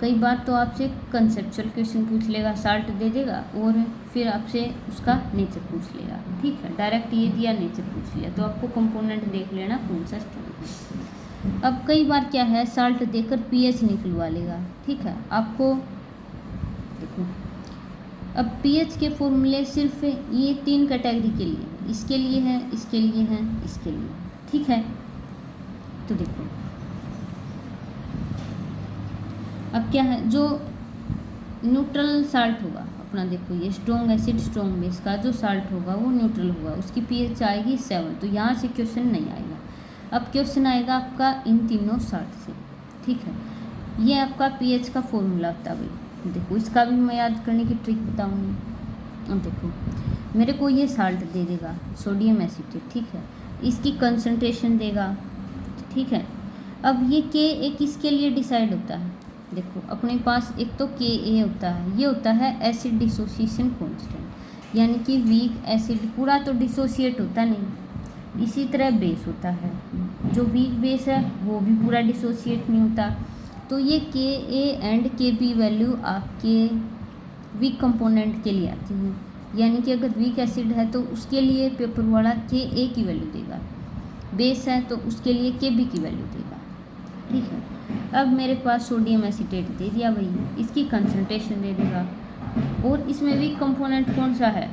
कई बार तो आपसे कंसेप्चुअल क्वेश्चन पूछ लेगा, साल्ट दे देगा और फिर आपसे उसका नेचर पूछ लेगा। ठीक है, डायरेक्ट ये दिया नेचर पूछ लिया, तो आपको कंपोनेंट देख लेना कौन सा स्ट्रॉन्ग है। अब कई बार क्या है, साल्ट देकर pH निकलवा लेगा। ठीक है, आपको देखो अब pH के फॉर्मूले सिर्फ ये 3 कैटेगरी के लिए, इसके लिए है, इसके लिए है, इसके लिए। ठीक है, तो देखो अब क्या है, जो न्यूट्रल साल्ट होगा अपना, देखो ये स्ट्रॉन्ग एसिड स्ट्रॉन्ग बेस का जो साल्ट होगा वो न्यूट्रल होगा, उसकी pH आएगी 7। तो यहाँ से क्वेश्चन नहीं आएगा। अब क्वेश्चन आएगा आपका इन तीनों साल्ट से। ठीक है, ये आपका pH का फॉर्मूला होता है भाई। देखो इसका भी मैं याद करने की ट्रिक बताऊँगी। अब देखो मेरे को ये साल्ट दे देगा सोडियम एसिटेट। ठीक है, इसकी कंसंट्रेशन देगा। ठीक है, अब ये Ka किसके लिए डिसाइड होता है, देखो अपने पास एक तो Ka होता है, ये होता है एसिड डिसोसिएशन कांस्टेंट, यानी कि वीक एसिड पूरा तो डिसोसिएट होता नहीं। इसी तरह बेस होता है, जो वीक बेस है वो भी पूरा डिसोसिएट नहीं होता। तो ये Ka एंड Kb वैल्यू आपके वीक कंपोनेंट के लिए आती है, यानी कि अगर वीक एसिड है तो उसके लिए पेपर वाला Ka की वैल्यू देगा, बेस है तो उसके लिए Kb की वैल्यू देगा। ठीक है, अब मेरे पास सोडियम एसिटेट दे दिया भाई, इसकी कंसंट्रेशन दे देगा। और इसमें वीक कंपोनेंट कौन सा है,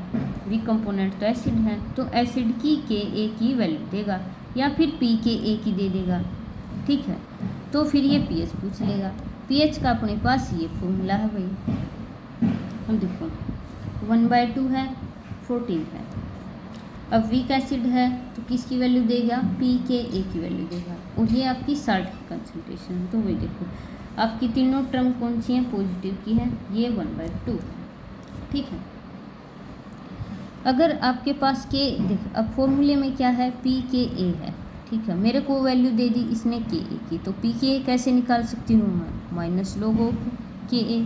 वीक कंपोनेंट तो एसिड है, तो एसिड की Ka की वैल्यू देगा या फिर pKa की दे देगा। ठीक है, तो फिर ये pH पूछ लेगा। pH का अपने पास ये फॉर्मूला है भाई। हम देखो 1/2 है, 14 है। अब वीक एसिड है तो किसकी वैल्यू देगा, pKa की वैल्यू देगा, और ये आपकी साल्ट की कंसंट्रेशन है। तो वही देखो आपकी तीनों टर्म कौन सी हैं, पॉजिटिव की है, ये 1/2 है। ठीक है, अगर आपके पास देख अब फॉर्मूले में क्या है, pKa है। ठीक है, मेरे को वैल्यू दे दी इसने Ka की, तो pKa कैसे निकाल सकती हूँ मैं, माइनस log ऑफ Ka।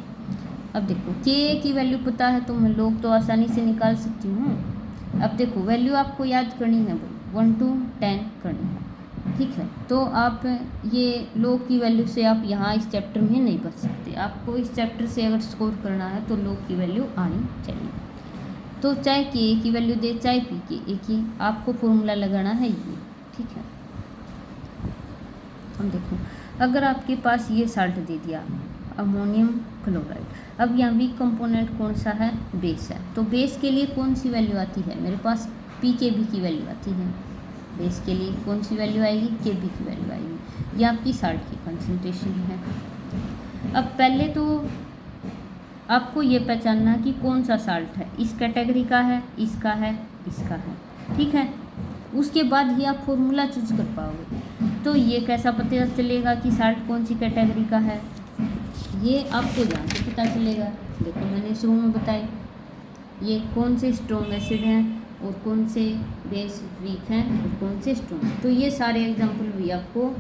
अब देखो Ka की वैल्यू पता है तो मैं log तो आसानी से निकाल सकती हूँ। अब देखो वैल्यू आपको याद करनी है भाई, 1 to 10 करनी है। ठीक है, तो आप ये log की वैल्यू से आप यहाँ इस चैप्टर में नहीं बच सकते, आपको इस चैप्टर से अगर स्कोर करना है तो log की वैल्यू आनी चाहिए। तो चाहे Ka की वैल्यू दे चाहे pKa की, आपको फॉर्मूला लगाना है ये। ठीक है, हम देखो अगर आपके पास ये साल्ट दे दिया अमोनियम क्लोराइड, अब यहाँ वीक कंपोनेंट कौन सा है, बेस है, तो बेस के लिए कौन सी वैल्यू आती है, मेरे पास pKb की वैल्यू आती है। बेस के लिए कौन सी वैल्यू आएगी, Kb की वैल्यू आएगी। ये आपकी साल्ट की कंसंट्रेशन है। अब पहले तो आपको ये पहचानना है कि कौन सा साल्ट है, इस कैटेगरी का है, इसका है, इसका है। ठीक है, उसके बाद ही आप फॉर्मूला चूज कर पाओगे। तो ये कैसा पता चलेगा कि साल्ट कौन सी कैटेगरी का है, ये आपको जान के पता चलेगा। देखो मैंने शुरू में बताया ये कौन से स्ट्रॉन्ग एसिड हैं और कौन से बेस वीक हैं और कौन से स्ट्रॉन्ग, तो ये सारे एग्जांपल भी आपको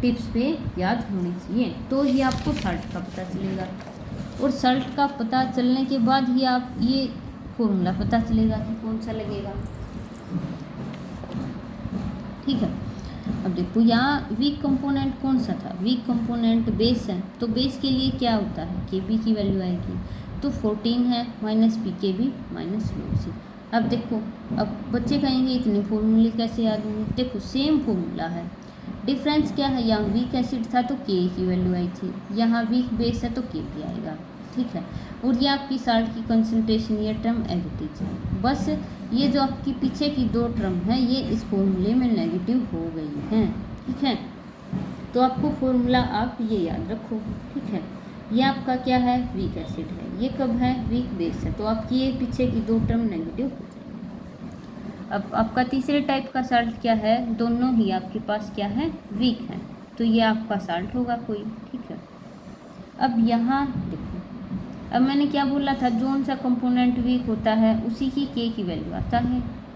टिप्स पे याद होने चाहिए, तो ही आपको साल्ट का पता चलेगा। और साल्ट का पता चलने के बाद ही आप ये फॉर्मूला पता चलेगा कि कौन सा लगेगा। ठीक है, अब देखो यहाँ वीक कंपोनेंट कौन सा था, वीक कंपोनेंट बेस है, तो बेस के लिए क्या होता है, के बी की वैल्यू आएगी, तो 14 है माइनस पी के बी माइनस लो सी। अब देखो, अब बच्चे कहेंगे इतने फॉर्मूले कैसे याद होंगे, देखो सेम फॉर्मूला है, डिफरेंस क्या है, यहाँ वीक एसिड था तो के की वैल्यू आई थी, यहाँ वीक बेस है तो के भी आएगा, ठीक है। और ये आपकी साल्ट की कंसनट्रेशन, ये टर्म एडिटिव है, बस ये जो आपकी पीछे की दो टर्म है ये इस फॉर्मूले में नेगेटिव हो गई हैं, ठीक है। तो आपको फॉर्मूला आप ये याद रखो, ठीक है। ये आपका क्या है, वीक एसिड है, ये कब है, वीक बेस है, तो आपकी ये पीछे की दो टर्म नेगेटिव हो जाएगी। अब आपका तीसरे टाइप का साल्ट क्या है, दोनों ही आपके पास क्या है, वीक है, तो ये आपका साल्ट होगा कोई, ठीक है। अब यहाँ देखो, अब मैंने क्या बोला था, जोन सा कंपोनेंट वीक होता है उसी की के की वैल्यू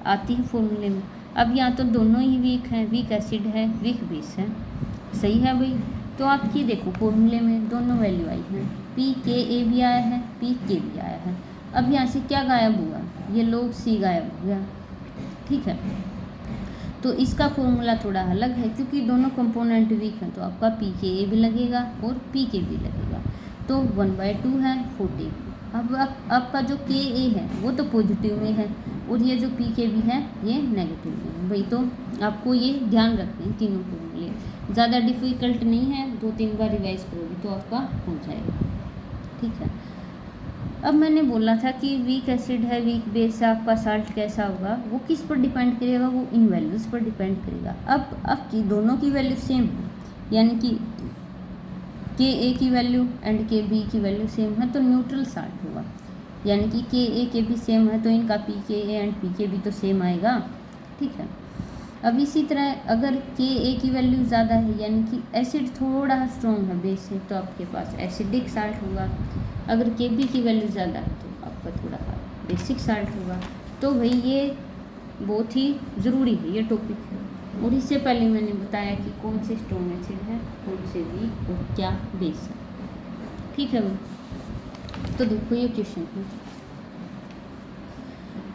आती है फॉर्मूले में। अब यहाँ तो दोनों ही वीक हैं, वीक एसिड है, वीक बेस है, सही है भाई। तो आपकी देखो फॉर्मूले में दोनों वैल्यू आई हैं, पी के ए भी आया है, पी के भी आया है। अब यहाँ से क्या गायब हुआ, ये लोग सी गायब हो गया, ठीक है। तो इसका फॉर्मूला थोड़ा अलग है, क्योंकि दोनों कंपोनेंट वीक हैं, तो आपका पी के ए भी लगेगा और पी के भी लगेगा, तो 1/2 है 40। अब आपका जो के ए है वो तो पॉजिटिव में है, और ये जो पी के भी है ये नेगेटिव में है भाई। तो आपको ये ध्यान रखना है, तीनों फॉर्मूले ज़्यादा डिफ़िकल्ट नहीं है, 2-3 बार रिवाइज करोगे तो आपका हो जाएगा, ठीक है। अब मैंने बोला था कि वीक एसिड है, वीक बेस है, आपका साल्ट कैसा होगा, वो किस पर डिपेंड करेगा, वो इन वैल्यूज़ पर डिपेंड करेगा। अब आपकी दोनों की वैल्यू सेम है, यानी कि के ए की वैल्यू एंड के बी की वैल्यू सेम है, तो न्यूट्रल साल्ट होगा, यानी कि के ए के बी सेम है तो इनका पी के ए एंड पी के बी तो सेम आएगा, ठीक है। अब इसी तरह अगर के ए की वैल्यू ज़्यादा है, यानी कि एसिड थोड़ा स्ट्रॉन्ग है बेस से, तो आपके पास एसिडिक साल्ट होगा। अगर के बी की वैल्यू ज़्यादा है तो आपका थोड़ा बेसिक साल्ट होगा। तो भाई ये बहुत ही ज़रूरी है ये टॉपिक है, और इससे पहले मैंने बताया कि कौन से स्ट्रॉन्ग एसिड है, कौन से वीक और क्या बेस है, ठीक है भाई। तो देखो ये क्वेश्चन है,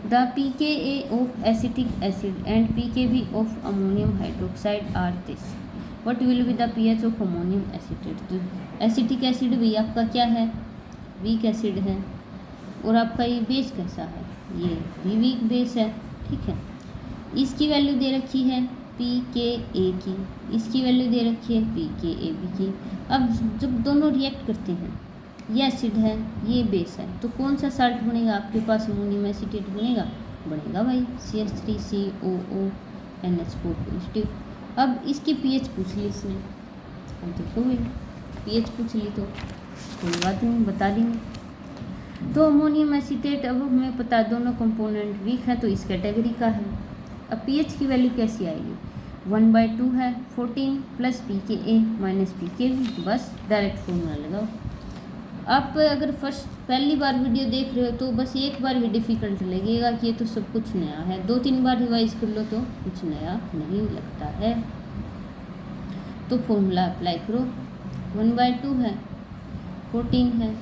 the pKa of acetic acid and pKb of ammonium hydroxide are this. What will be the pH of ammonium acetate? तो एसिटिक एसिड भी आपका क्या है, वीक एसिड है, और आपका ये बेस कैसा है, ये भी वीक बेस है, ठीक है। इसकी वैल्यू दे रखी है pKa की, इसकी वैल्यू दे रखी है pKab की। अब जब दोनों रिएक्ट करते हैं, ये एसिड है ये बेस है, तो कौन सा साल्ट बनेगा आपके पास, अमोनियम एसीटेट बनेगा भाई, CH3COO NH4 पॉजिटिव। अब इसकी पीएच पूछ ली इसने, अब देखो भाई पीएच पूछ ली तो कोई बात नहीं, बता देंगे। तो अमोनियम एसीटेट, अब हमें पता है दोनों कंपोनेंट वीक है तो इस कैटेगरी का है। अब पीएच की वैल्यू कैसी आएगी, 1/2 है 14 प्लस pKa माइनस pKb, बस डायरेक्ट फॉर्मूला लगाओ। आप अगर पहली बार वीडियो देख रहे हो तो बस एक बार ही डिफ़िकल्ट लगेगा कि ये तो सब कुछ नया है, 2-3 बार रिवाइज कर लो तो कुछ नया नहीं लगता है। तो फॉर्मूला अप्लाई करो, 1/2 है 14 है,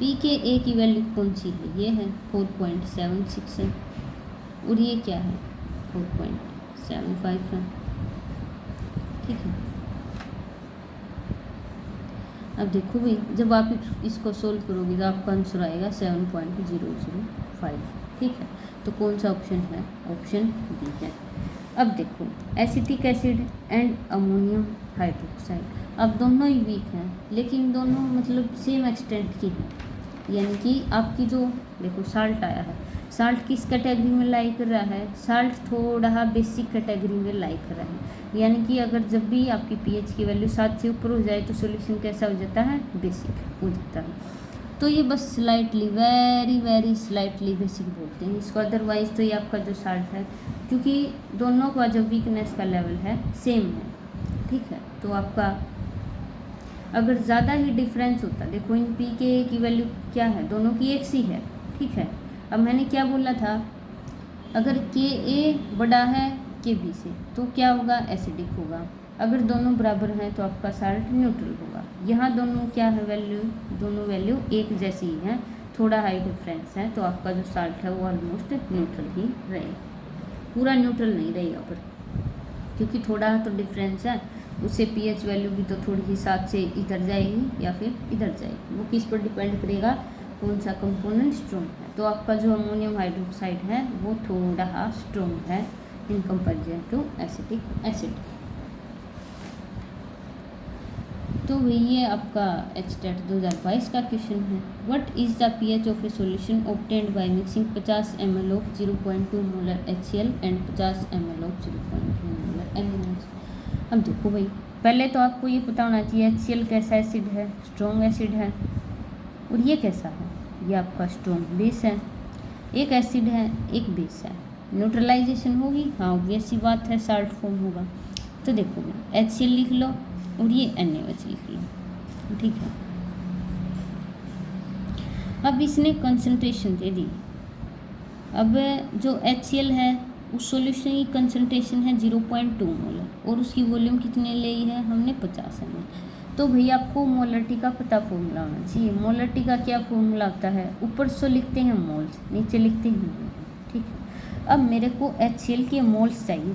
pKa की वैल्यू कौन सी है, ये है 4.76 है, और ये क्या है 4.75 है, ठीक है। अब देखो भाई जब आप इसको सोल्व करोगे तो आपका आंसर आएगा 7.005, ठीक है। तो कौन सा ऑप्शन है, ऑप्शन बी है। अब देखो acetic acid and ammonium hydroxide, अब दोनों ही वीक हैं लेकिन दोनों मतलब सेम एक्सटेंट की हैं, यानी कि आपकी जो देखो साल्ट आया है, साल्ट किस कैटेगरी में लाई कर रहा है, साल्ट थोड़ा बेसिक कैटेगरी में लाई कर रहा है, यानी कि अगर जब भी आपकी पीएच की वैल्यू 7 से ऊपर हो जाए तो सॉल्यूशन कैसा हो जाता है, बेसिक हो जाता है। तो ये बस स्लाइटली वेरी स्लाइटली बेसिक बोलते हैं इसको, अदरवाइज तो ये आपका जो साल्ट है, क्योंकि दोनों का जो वीकनेस का लेवल है सेम है, ठीक है। तो आपका अगर ज़्यादा ही डिफरेंस होता, देखो इन pKa की वैल्यू क्या है, दोनों की एक सी है, ठीक है। अब मैंने क्या बोला था, अगर Ka बड़ा है Kb से तो क्या होगा, एसिडिक होगा। अगर दोनों बराबर हैं तो आपका साल्ट न्यूट्रल होगा। यहाँ दोनों क्या है वैल्यू, दोनों वैल्यू एक जैसी ही है, थोड़ा हाई डिफरेंस है, तो आपका जो साल्ट है वो ऑलमोस्ट न्यूट्रल ही रहेगा, पूरा न्यूट्रल नहीं रहेगा पर, क्योंकि थोड़ा तो डिफरेंस है, उससे पीएच वैल्यू भी तो थोड़ी ही साथ से इधर जाएगी या फिर इधर जाएगी। वो किस पर डिपेंड करेगा, कौन सा कंपोनेंट स्ट्रॉन्ग है। तो आपका जो अमोनियम हाइड्रोक्साइड है वो थोड़ा स्ट्रॉन्ग है in comparison to acetic acid. तो ये आपका एचटेट 2022 का क्वेश्चन है। What is the pH of a solution obtained by mixing 50 ml of 0.2 molar HCl and 50 ml of 0.2 molar NaOH। अब देखो भाई, पहले तो आपको ये पता होना चाहिए HCl कैसा एसिड है, स्ट्रॉन्ग एसिड है, और ये कैसा है, ये आपका स्ट्रॉन्ग बेस है। एक एसिड है एक बेस है, न्यूट्रलाइजेशन होगी, हाँ ऑब्वियस सी बात है, साल्ट फॉर्म होगा। तो देखो भाई HCl लिख लो और ये NaOH लिख लो, ठीक है। अब इसने कंसंट्रेशन दे दी। अब जो HCl है उस सॉल्यूशन की कंसंट्रेशन है 0.2 मोलर और उसकी वॉल्यूम कितने ली है हमने 50 ml। तो भैया आपको मोलरिटी का पता फॉर्मूला होना चाहिए। मोलरिटी का क्या फॉर्मूला आता है, ऊपर से लिखते हैं मोल्स, नीचे लिखते हैं मोल, ठीक है। अब मेरे को HCl के मोल्स चाहिए।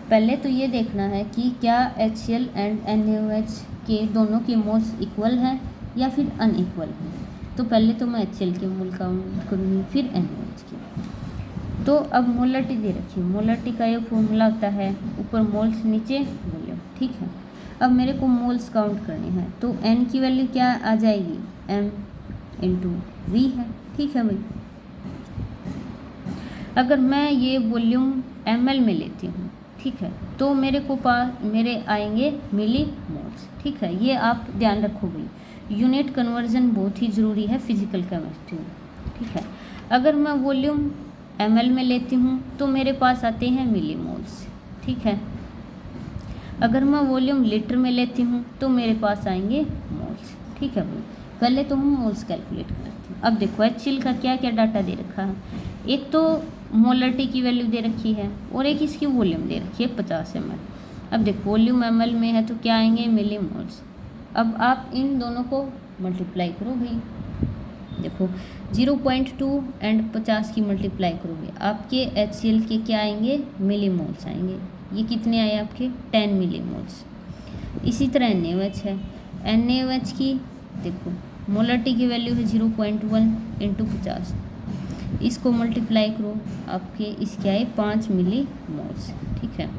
पहले तो ये देखना है कि क्या HCl एंड NaOH के दोनों के मोल्स इक्वल हैं या फिर अनइक्वल हैं। तो पहले तो मैं HCl के मोल काउंट करूँगी, फिर NaOH के। तो अब मोलरिटी दे रखी है, मोलरिटी का ये फॉर्मूला होता है ऊपर मोल्स नीचे वॉल्यूम, ठीक है। अब मेरे को मोल्स काउंट करने हैं, तो N की वैल्यू क्या आ जाएगी, M × V है, ठीक है भाई। अगर मैं ये वॉल्यूम ml में लेती हूँ, ठीक है, तो मेरे को मेरे आएंगे मिली मोल्स, ठीक है। ये आप ध्यान रखो भाई, यूनिट कन्वर्जन बहुत ही ज़रूरी है फिजिकल केमिस्ट्री में, ठीक है। अगर मैं वॉल्यूम ml में लेती हूँ तो मेरे पास आते हैं मिली मोल्स, ठीक है। अगर मैं वॉल्यूम लीटर में लेती हूँ तो मेरे पास आएंगे मोल्स, ठीक है भाई। पहले तो हम मोल्स कैलकुलेट करते हैं। अब देखो HCl का क्या क्या डाटा दे रखा है, एक तो मोलरिटी की वैल्यू दे रखी है और एक इसकी वॉल्यूम दे रखी है 50 ml। अब देखो वॉल्यूम ml में है तो क्या आएंगे मिली मोल्स। अब आप इन दोनों को मल्टीप्लाई करो भाई, देखो 0.2 एंड 50 की मल्टीप्लाई करोगे आपके HCl के क्या आएंगे, मिली मोल्स आएंगे। ये कितने आए आपके 10 मिली मोल्स। इसी तरह NaOH है, NaOH की देखो मोलरिटी की वैल्यू है 0.1 × 50, इसको मल्टीप्लाई करो आपके इसके आए 5 मिली मोल्स, ठीक है।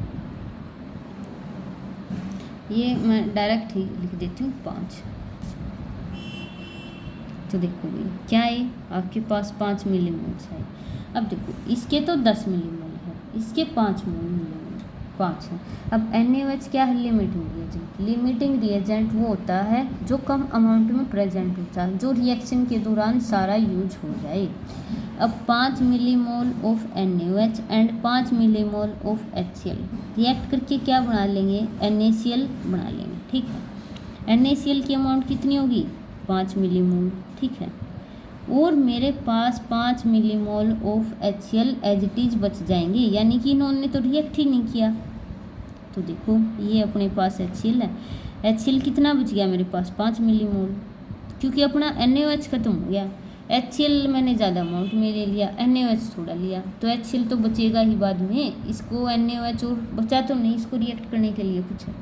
ये मैं डायरेक्ट ही लिख देती हूँ 5। तो देखो भाई क्या है आपके पास 5 मिली मोल्स है। अब देखो इसके तो 10 मिली मोल है, इसके 5 मिली मोल 5 है। अब NaOH क्या है, लिमिटिंग रिएजेंट। लिमिटिंग रिएजेंट वो होता है जो कम अमाउंट में प्रेजेंट होता है, जो रिएक्शन के दौरान सारा यूज हो जाए। अब 5 millimole of NaOH and 5 millimole of HCl react करके क्या बना लेंगे, NaCl बना लेंगे, ठीक है। NaCl की अमाउंट कितनी होगी 5 मिलीमोल, ठीक है। और मेरे पास 5 millimole of HCl as it is बच जाएंगे, यानी कि इन्होंने तो रिएक्ट ही नहीं किया। तो देखो ये अपने पास HCl है, HCl कितना बच गया मेरे पास 5 मिलीमोल, क्योंकि अपना NaOH खत्म हो गया। HCl मैंने ज़्यादा अमाउंट में ले लिया, NaOH थोड़ा लिया, तो HCl तो बचेगा ही बाद में। इसको NaOH और बचा तो नहीं, इसको रिएक्ट करने के लिए कुछ है।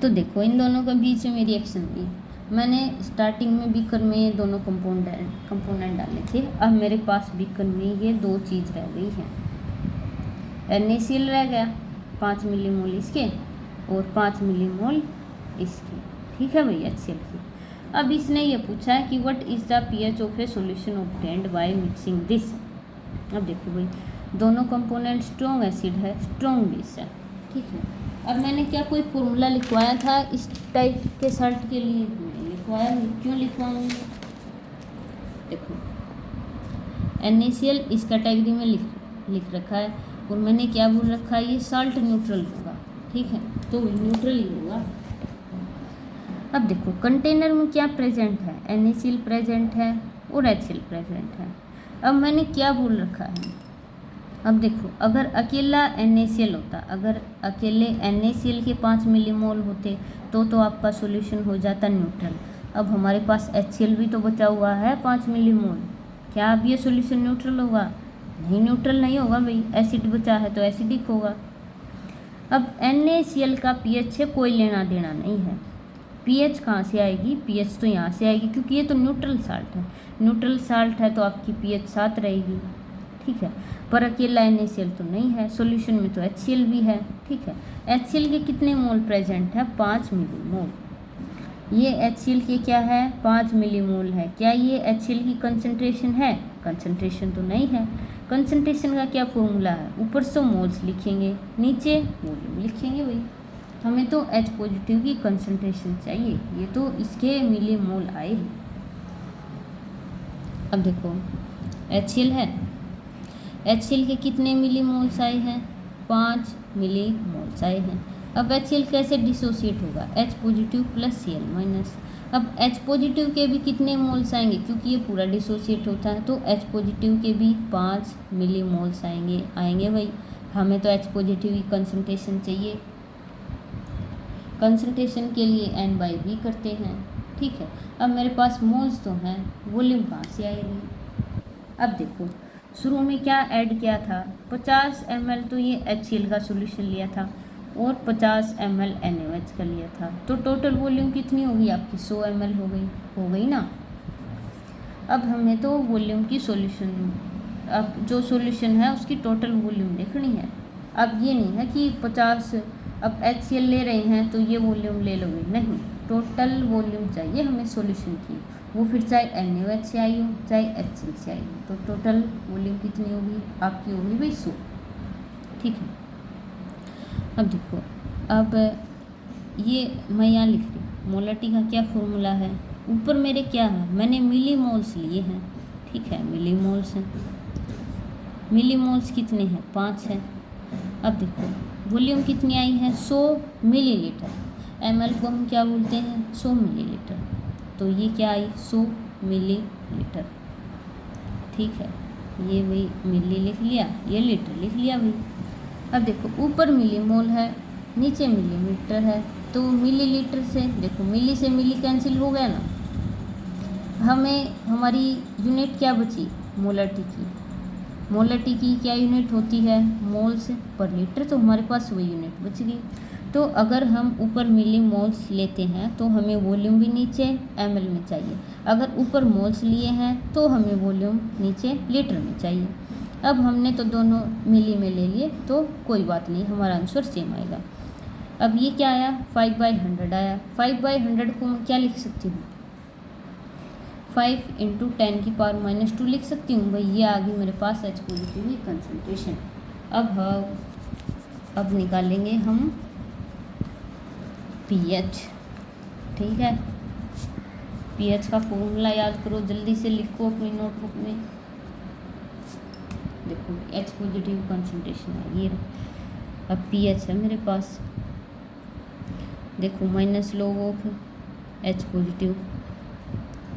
तो देखो इन दोनों के बीच में रिएक्शन हुई। मैंने स्टार्टिंग में बीकर में ये दोनों कंपोनेंट डाले थे। अब मेरे पास बीकर में ये 2 चीज़ रह गई हैं, NaCl रह गया 5 मिलीमोल इसके और 5 मिलीमोल इसके, ठीक है भैया HCl की। अब इसने ये पूछा है कि what is the pH of a solution obtained by mixing this. अब देखो भाई दोनों कंपोनेंट स्ट्रॉन्ग एसिड है, स्ट्रॉन्ग बेस है, ठीक है। अब मैंने क्या कोई फॉर्मूला लिखवाया था इस टाइप के साल्ट के लिए, लिखवाया, क्यों लिखवाऊंगी, देखो NaCl इस कैटेगरी में लिख रखा है और मैंने क्या बोल रखा है, ये साल्ट न्यूट्रल होगा, ठीक है, तो न्यूट्रल ही होगा। अब देखो कंटेनर में क्या प्रेजेंट है, NaCl प्रेजेंट है और HCl प्रेजेंट है। अब मैंने क्या बोल रखा है, अब देखो अगर अकेला NaCl होता, अगर अकेले NaCl के 5 मिलीमोल होते तो आपका सॉल्यूशन हो जाता न्यूट्रल। अब हमारे पास HCl भी तो बचा हुआ है 5 मिलीमोल, क्या अब ये सॉल्यूशन न्यूट्रल होगा, नहीं न्यूट्रल नहीं होगा भाई, एसिड बचा है तो एसिडिक होगा। अब NaCl का pH से कोई लेना देना नहीं है। pH कहाँ से आएगी, pH तो यहाँ से आएगी, क्योंकि ये तो न्यूट्रल साल्ट है। न्यूट्रल साल्ट है तो आपकी pH 7 रहेगी, ठीक है। पर अकेला NaCl तो नहीं है, सॉल्यूशन में तो HCl भी है, ठीक है। HCl के कितने मोल प्रेजेंट है, 5 मिलीमोल। ये HCl के क्या है, 5 मिलीमोल है। क्या ये HCl की कंसंट्रेशन है, कंसंट्रेशन तो नहीं है। कंसंट्रेशन का क्या फॉर्मूला है, ऊपर से मोल्स लिखेंगे, नीचे वॉल्यूम लिखेंगे। भाई हमें तो H पॉजिटिव की कंसंट्रेशन चाहिए, ये तो इसके मिलीमोल आए। अब देखो HCl है, HCl के कितने मिलीमोल्स आए हैं, 5 मिलीमोल्स आए हैं। अब HCl कैसे डिसोसिएट होगा, H positive plus Cl minus. अब H पॉजिटिव के भी कितने मोल्स आएंगे, क्योंकि ये पूरा डिसोसिएट होता है, तो H पॉजिटिव के भी 5 मिलीमोल्स आएंगे भाई। हमें तो H पॉजिटिव की कंसंट्रेशन चाहिए, कंसंट्रेशन के लिए N/V करते हैं, ठीक है। अब मेरे पास मोल्स तो हैं, वॉल्यूम कहाँ से आएगी। अब देखो शुरू में क्या ऐड किया था, 50 ml तो ये HCl का सॉल्यूशन लिया था और 50 ml NaOH का लिया था, तो टोटल वॉल्यूम कितनी होगी आपकी, 100 ml हो गई ना। अब हमें तो वॉल्यूम की सॉल्यूशन, अब जो सॉल्यूशन है उसकी टोटल वॉल्यूम देखनी है। अब ये नहीं है कि 50, अब HCl ले रहे हैं तो ये वॉल्यूम ले लोगे, नहीं, टोटल वॉल्यूम चाहिए हमें सॉल्यूशन की, वो फिर चाहे NaOH से आई हो चाहे HCl से आई हो, तो टोटल वॉल्यूम कितनी होगी आपकी, होगी भाई 100, ठीक है। अब देखो, अब ये मैं यहाँ लिख रही, मोलरिटी का क्या फॉर्मूला है, ऊपर मेरे क्या है, मैंने मिलीमोल्स लिए हैं, ठीक है, मिलीमोल्स हैं। मिलीमोल्स कितने हैं, 5 है। अब देखो वॉल्यूम कितनी आई है, 100 मिलीलीटर। ml को हम क्या बोलते हैं, 100 मिलीलीटर, तो ये क्या आई, 100 मिलीलीटर, ठीक है। ये भाई मिली लिख लिया, ये लीटर लिख लिया भाई। अब देखो ऊपर मिलीमोल है, नीचे मिलीमीटर है, तो मिलीलीटर से देखो मिली से मिली कैंसिल हो गया ना, हमें हमारी यूनिट क्या बची, मोलरिटी की। मोलरिटी की क्या यूनिट होती है, मोल्स पर लीटर, तो हमारे पास वही यूनिट बच गई। तो अगर हम ऊपर मिलीमोल्स लेते हैं तो हमें वॉल्यूम भी नीचे ml में चाहिए, अगर ऊपर मोल्स लिए हैं तो हमें वॉल्यूम नीचे लीटर में चाहिए। अब हमने तो दोनों मिली में ले लिए तो कोई बात नहीं, हमारा आंसर सेम आएगा। अब ये क्या आया, 5/100 आया। 5/100 को मैं क्या लिख सकती हूँ, 5 × 10⁻² लिख सकती हूँ भाई। ये आ गई मेरे पास H पॉजिटिव की कंसंट्रेशन। अब निकालेंगे हम pH, ठीक है। pH का फॉर्मूला याद करो, जल्दी से लिखो अपनी नोटबुक में। देखो H पॉजिटिव कंसंट्रेशन है ये, अब pH है मेरे पास, देखो minus log of H positive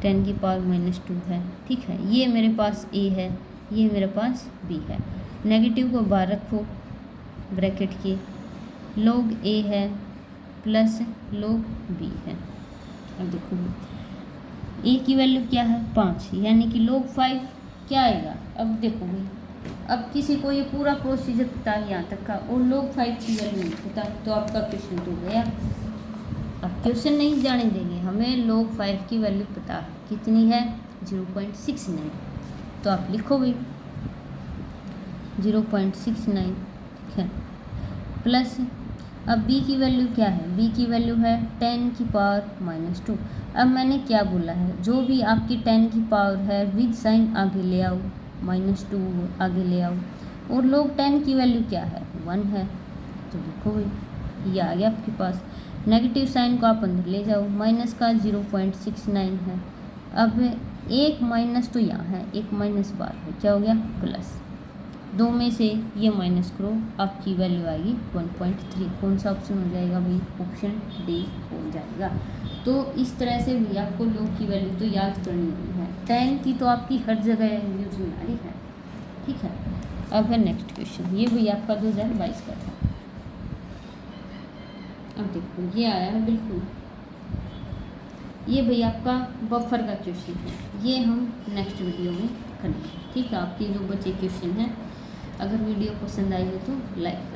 10⁻² है, ठीक है। ये मेरे पास A है, ये मेरे पास B है। नेगेटिव को बाहर रखो ब्रैकेट के, log A है प्लस log B है। अब देखो A की वैल्यू क्या है, 5, यानी कि log 5 क्या आएगा। अब देखो भाई, अब किसी को ये पूरा प्रोसीजर पता है यहाँ तक का, और log 5 की वैल्यू नहीं पता, तो आपका क्वेश्चन तो गया। अब क्वेश्चन नहीं जाने देंगे, हमें log 5 की वैल्यू पता है, कितनी है, 0.69, तो आप लिखो भाई 0.69, ठीक है। प्लस अब B की वैल्यू क्या है, B की वैल्यू है 10⁻²। अब मैंने क्या बोला है, जो भी आपकी 10 की पावर है विद साइन आगे ले आओ, -2 आगे ले आओ, और log 10 की वैल्यू क्या है, 1 है, तो देखो भाई ये आ गया आपके पास। नेगेटिव साइन को आप अंदर ले जाओ, माइनस का 0.69 है। अब एक माइनस तो यहाँ है, एक माइनस बाहर है, क्या हो गया, प्लस। दो में से ये माइनस करो, आपकी वैल्यू आएगी 1.3। कौन सा ऑप्शन हो जाएगा भाई, ऑप्शन डी हो जाएगा। तो इस तरह से भी आपको log की वैल्यू तो याद करनी है, 10 की तो आपकी हर जगह यूज में आ रही है, ठीक है। अब है नेक्स्ट क्वेश्चन, ये भी आपका 2022 का था। अब देखो ये आया है बिल्कुल, ये भाई आपका बफर का क्वेश्चन है, ये हम नेक्स्ट वीडियो में करेंगे, ठीक है। आपके जो बचे क्वेश्चन हैं, अगर वीडियो पसंद आई हो तो लाइक करें।